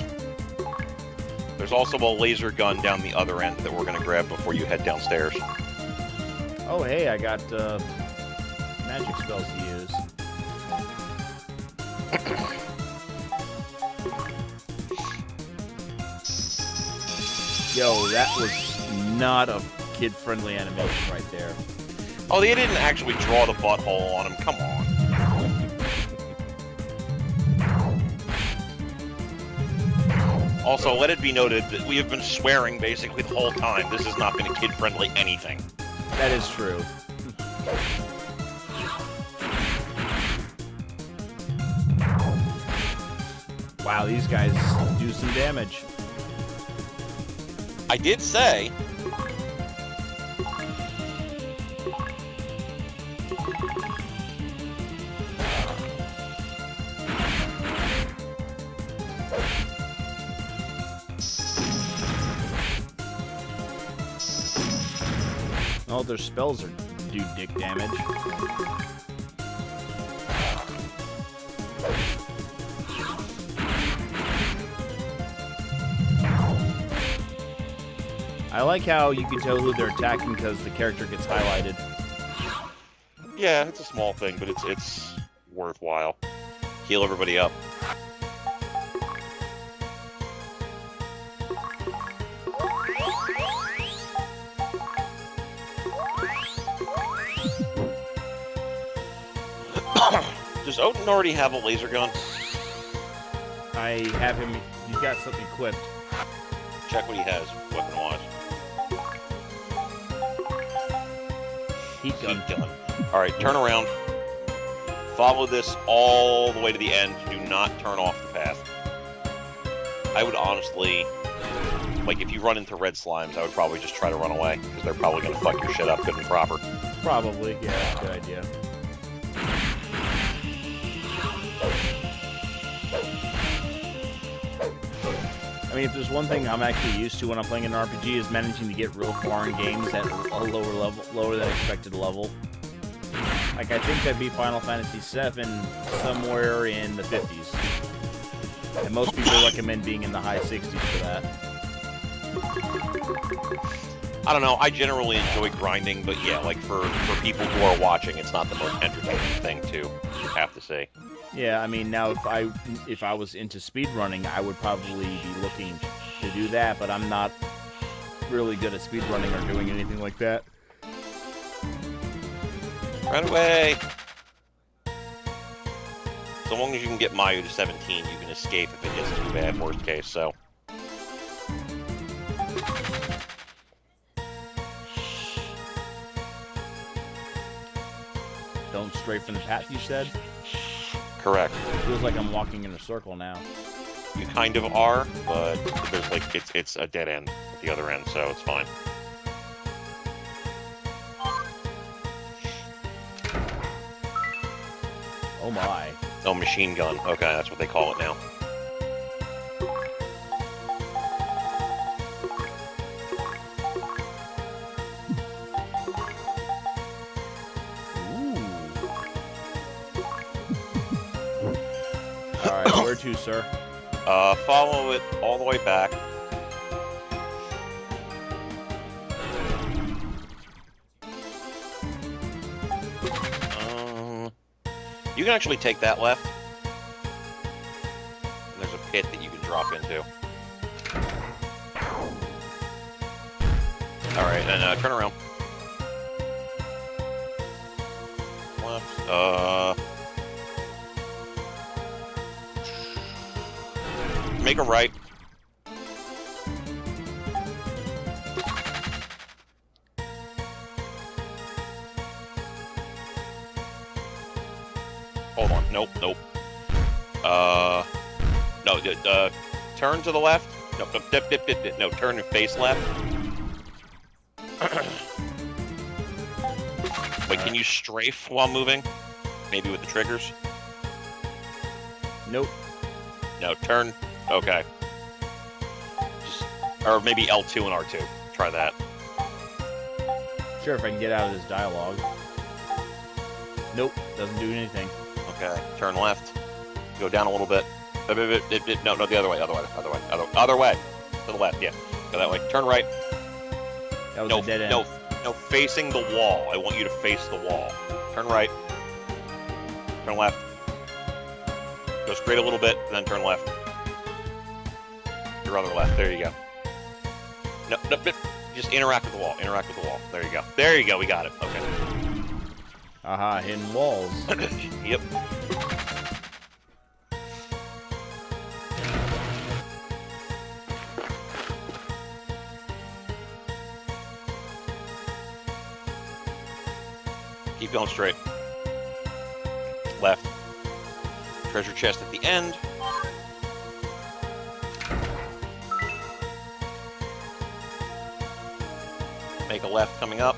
There's also a laser gun down the other end that we're going to grab before you head downstairs. Oh, hey, I got magic spells to use. Yo, that was not a kid-friendly animation right there. Oh, they didn't actually draw the butthole on him. Come on. Also, let it be noted that we have been swearing basically the whole time. This has not been a kid-friendly anything. That is true. Wow, these guys do some damage. I did say... All their spells do dick damage. I like how you can tell who they're attacking because the character gets highlighted. Yeah, it's a small thing, but it's worthwhile. Heal everybody up. Does Odin already have a laser gun? I have him. He's got something equipped. Check what he has, weapon-wise. Heat gun. Heat gun. Alright, turn around. Follow this all the way to the end. Do not turn off the path. I would honestly... Like, if you run into red slimes, I would probably just try to run away, because they're probably going to fuck your shit up good and proper. Probably, yeah, that's a good idea. I mean, if there's one thing I'm actually used to when I'm playing an RPG is managing to get real far in games at a lower than expected level. Like, I think I beat Final Fantasy VII somewhere in the 50s. And most people recommend being in the high 60s for that. I don't know, I generally enjoy grinding, but yeah, like, for people who are watching, it's not the most entertaining thing to have to see. Yeah, I mean, now if I was into speedrunning, I would probably be looking to do that, but I'm not really good at speedrunning or doing anything like that. Run away! So long as you can get Mayu to 17, you can escape if it gets too bad, worst case, so... Don't stray from the path, you said? Correct. It feels like I'm walking in a circle now. You kind of are, but there's like it's a dead end at the other end, so it's fine. Oh my. Oh, machine gun. Okay, that's what they call it now. Alright, where to, sir? Follow it all the way back. You can actually take that left. And there's a pit that you can drop into. Alright, and turn around. Left. Make a right. Hold on. Nope, nope. No, turn to the left. No, dip. No, turn and face left. Wait, can you strafe while moving? Maybe with the triggers? Nope. No, turn. Okay. Or maybe L2 and R2. Try that. Sure, if I can get out of this dialogue. Nope, doesn't do anything. Okay, turn left. Go down a little bit. No, the other way. Other way. To the left, yeah. Go that way. Turn right. That was a dead end. No, facing the wall. I want you to face the wall. Turn right. Turn left. Go straight a little bit, and then turn left. Your other left. There you go. No, just interact with the wall. Interact with the wall. There you go. There you go. We got it. Okay. Aha, hidden walls. Yep. Keep going straight. Left. Treasure chest at the end. Make a left coming up.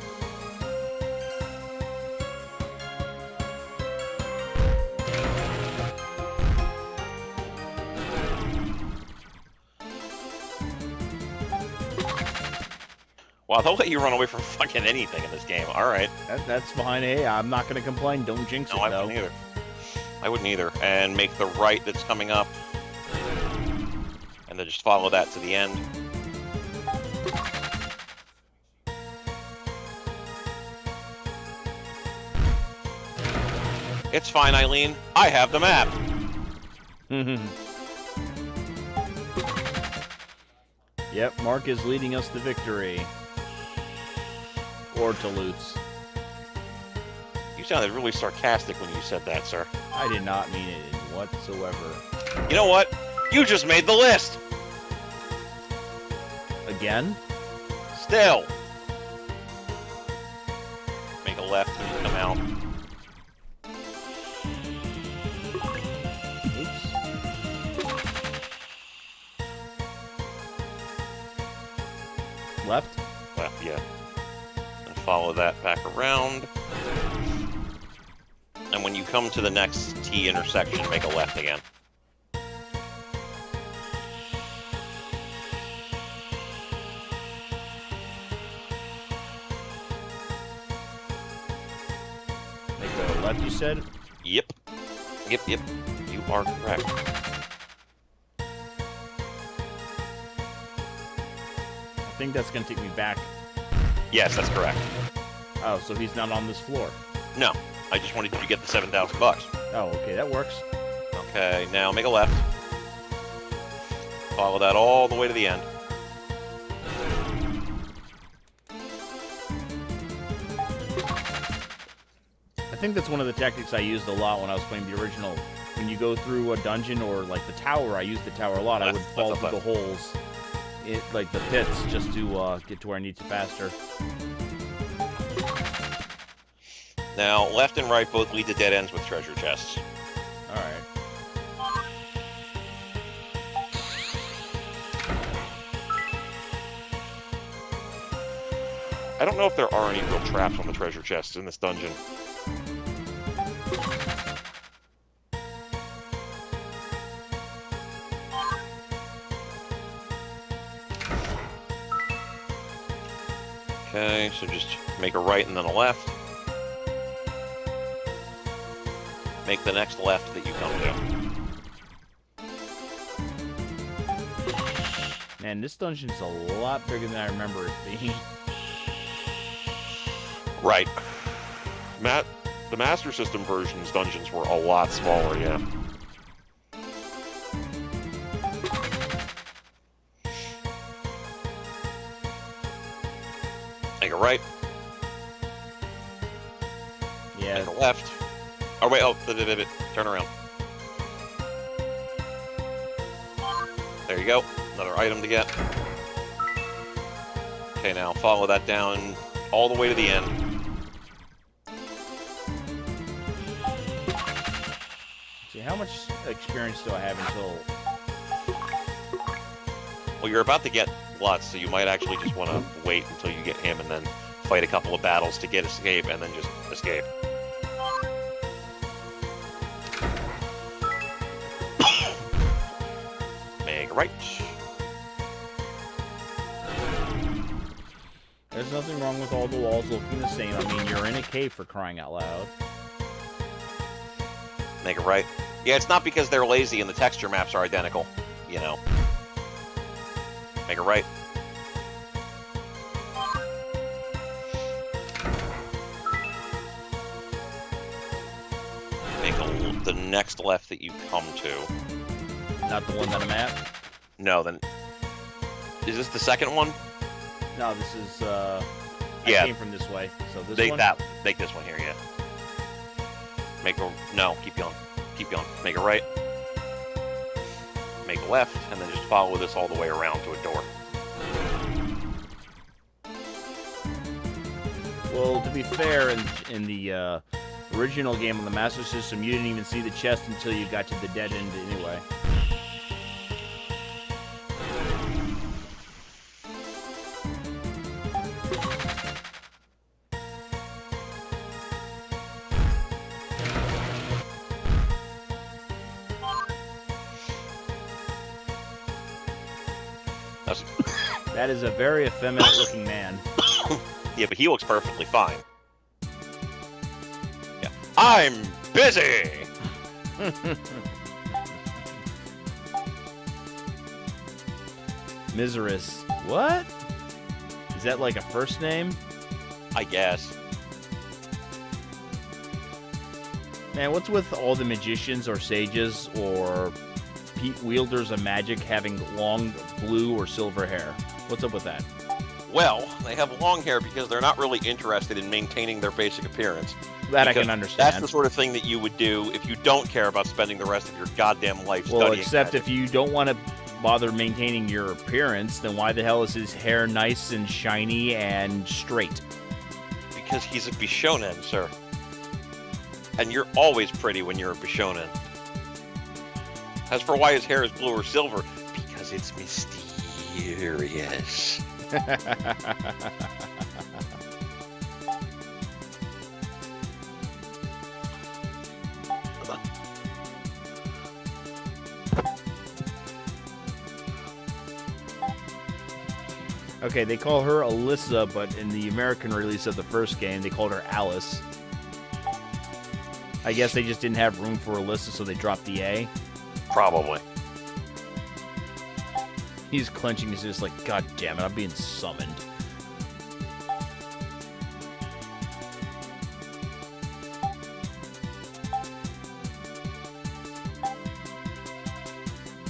Wow, they'll let you run away from fucking anything in this game. All right. That's fine. Hey, I'm not going to complain. Don't jinx No, it, I though. wouldn't either. I wouldn't either. And make the right that's coming up. And then just follow that to the end. It's fine, Eileen. I have the map. Yep, Mark is leading us to victory. Or to loots. You sounded really sarcastic when you said that, sir. I did not mean it whatsoever. You know what? You just made the list! Again? Still! Make a left when you come out. Oops. Left? Left, yeah. And follow that back around. And when you come to the next T intersection, make a left again. Make a left, you said? Yep. Yep, yep. You are correct. I think that's going to take me back. Yes, that's correct. Oh, so he's not on this floor. No, I just wanted you to get the $7,000. Oh, okay, that works. Okay, now make a left. Follow that all the way to the end. I think that's one of the tactics I used a lot when I was playing the original. When you go through a dungeon or like the tower, I used the tower a lot. I would fall through the holes, like the pits, just to get to where I need to faster. Now, left and right both lead to dead ends with treasure chests. All right. I don't know if there are any real traps on the treasure chests in this dungeon. Okay, so just make a right and then a left. Make the next left that you come to. Man, this dungeon's a lot bigger than I remember it being. Right. The Master System version's dungeons were a lot smaller, yeah. Make a right. Yeah. Make a left. Oh, wait, oh, turn around. There you go. Another item to get. Okay, now follow that down all the way to the end. See, how much experience do I have until... Well, you're about to get Lutz, so you might actually just want to wait until you get him and then fight a couple of battles to get escape and then just escape. Make a right. There's nothing wrong with all the walls looking the same. I mean, you're in a cave, for crying out loud. Make a right. Yeah, it's not because they're lazy and the texture maps are identical, you know. Make a right. Make the next left that you come to. Not the one that I'm at? No, then... Is this the second one? No, this is, Yeah. I came from this way, so this one? Take this one here, yeah. Make a... No, keep going. Keep going. Make a right. Make a left, and then just follow this all the way around to a door. Well, to be fair, in the original game on the Master System, you didn't even see the chest until you got to the dead end anyway. That is a very effeminate-looking man. Yeah, but he looks perfectly fine. Yeah. I'm busy! Miseris. What? Is that like a first name? I guess. Man, what's with all the magicians or sages or wielders of magic having long blue or silver hair? What's up with that? Well, they have long hair because they're not really interested in maintaining their basic appearance. That I can understand. That's the sort of thing that you would do if you don't care about spending the rest of your goddamn life studying Well, except magic. if you don't want to bother maintaining your appearance, then why the hell is his hair nice and shiny and straight? Because he's a Bishonen, sir. And you're always pretty when you're a Bishonen. As for why his hair is blue or silver, because it's mysterious. Okay, they call her Alyssa, but in the American release of the first game, they called her Alice. I guess they just didn't have room for Alyssa, so they dropped the A. Probably. He's clenching his fist like, God damn it, I'm being summoned.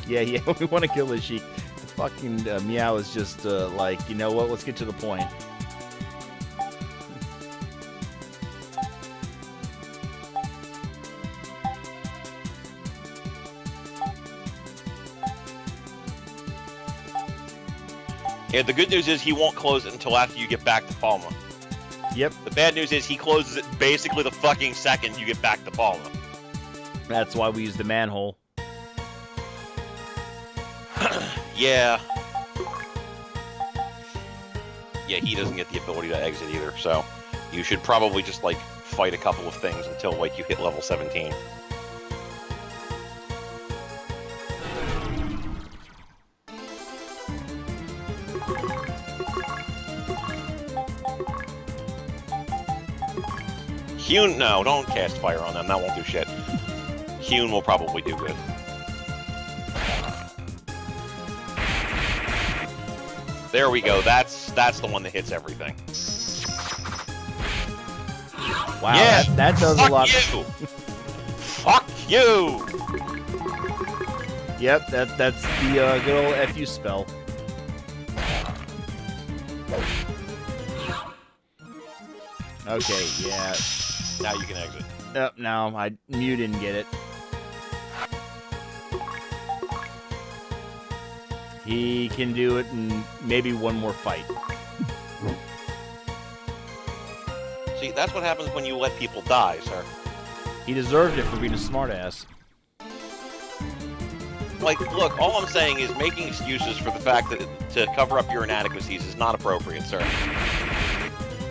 Yeah, we want to kill this sheep. The fucking Meow is just like, you know what, let's get to the point. Yeah, the good news is he won't close it until after you get back to Palma. Yep. The bad news is he closes it basically the fucking second you get back to Palma. That's why we use the manhole. Yeah. Yeah, he doesn't get the ability to exit either, so you should probably just, like, fight a couple of things until, like, you hit level 17. Hune, no, don't cast fire on them. That won't do shit. Hune will probably do good. There we go. That's the one that hits everything. Wow, Yeah. that does Fuck a lot. You. Fuck you! Yep, that's the good old FU spell. Okay, yeah. Now you can exit. Yep, no, Mew didn't get it. He can do it in maybe one more fight. See, that's what happens when you let people die, sir. He deserved it for being a smartass. Like, look, all I'm saying is making excuses for the fact that to cover up your inadequacies is not appropriate, sir.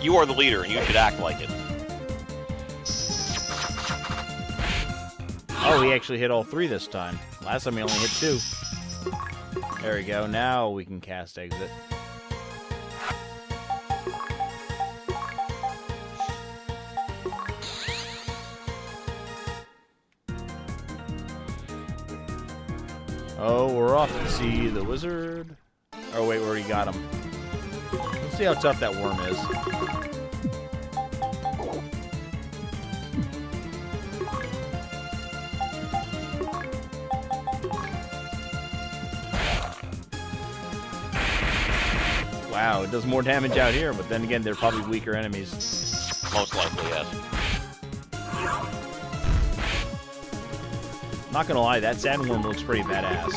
You are the leader, and you should act like it. Oh, he actually hit all three this time. Last time he only hit two. There we go. Now we can cast exit. Oh, we're off to see the wizard. Oh, wait, we already got him. Let's see how tough that worm is. Wow, it does more damage out here, but then again, they're probably weaker enemies. Most likely, yes. Not gonna lie, that sandworm looks pretty badass.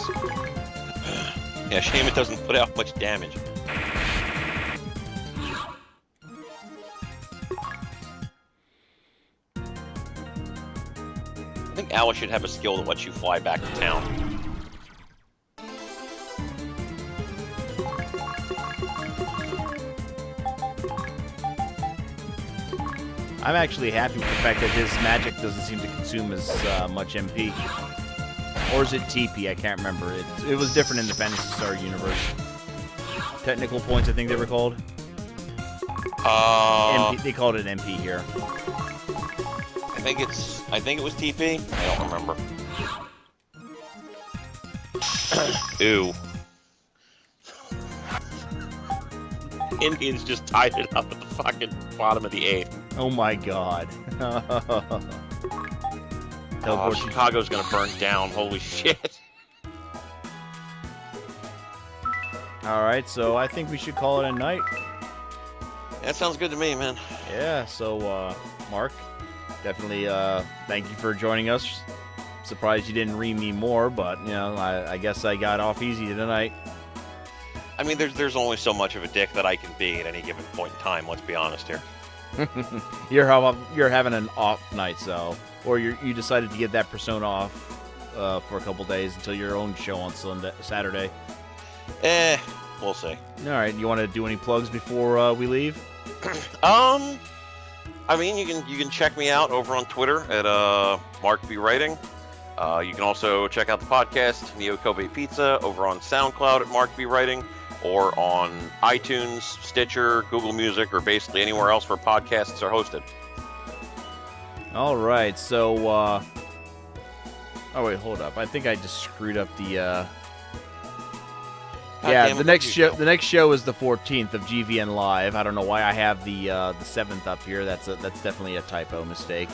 Yeah, shame it doesn't put out much damage. think Alice should have a skill that lets you fly back to town. I'm actually happy with the fact that his magic doesn't seem to consume as much MP. Or is it TP? I can't remember. It was different in the Phantasy Star universe. Technical points, I think they were called. MP, they called it MP here. I think it was TP. I don't remember. Ooh. Indians just tied it up at the fucking bottom of the 8th. Oh my god. Oh, Chicago's gonna burn down. Holy shit. Alright, so I think we should call it a night. That sounds good to me, man. Yeah, so, Mark, definitely, thank you for joining us. Surprised you didn't ream me more, but, you know, I guess I got off easy tonight. I mean, there's only so much of a dick that I can be at any given point in time, let's be honest here. You're having an off night, so... Or you decided to get that persona off for a couple days until your own show on Saturday. We'll see. Alright, you want to do any plugs before we leave? I mean, you can check me out over on Twitter at Mark B Writing. You can also check out the podcast Neo Kobe Pizza over on SoundCloud at Mark B Writing, or on iTunes, Stitcher, Google Music, or basically anywhere else where podcasts are hosted. All right, so oh wait, hold up. I think I just screwed up the yeah, the next show is the 14th of GVN Live. I don't know why I have the 7th up here. That's definitely a typo mistake.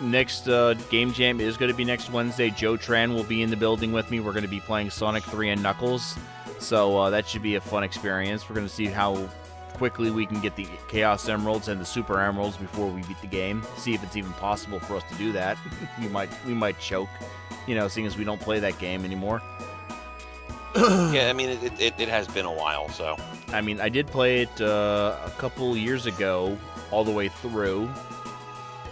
Next Game Jam is going to be next Wednesday. Joe Tran will be in the building with me. We're going to be playing Sonic 3 and Knuckles. So that should be a fun experience. We're going to see how quickly we can get the Chaos Emeralds and the Super Emeralds before we beat the game. See if it's even possible for us to do that. we might choke, you know, seeing as we don't play that game anymore. Yeah, I mean, it has been a while, so. I mean, I did play it a couple years ago, all the way through.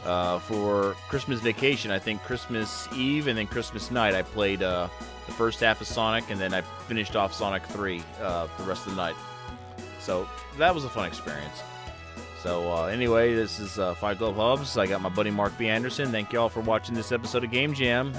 For Christmas vacation, I think Christmas Eve and then Christmas night, I played the first half of Sonic, and then I finished off Sonic 3 the rest of the night. So that was a fun experience. So anyway, this is Fight Club Hubs. I got my buddy Mark B. Anderson. Thank you all for watching this episode of Game Jam.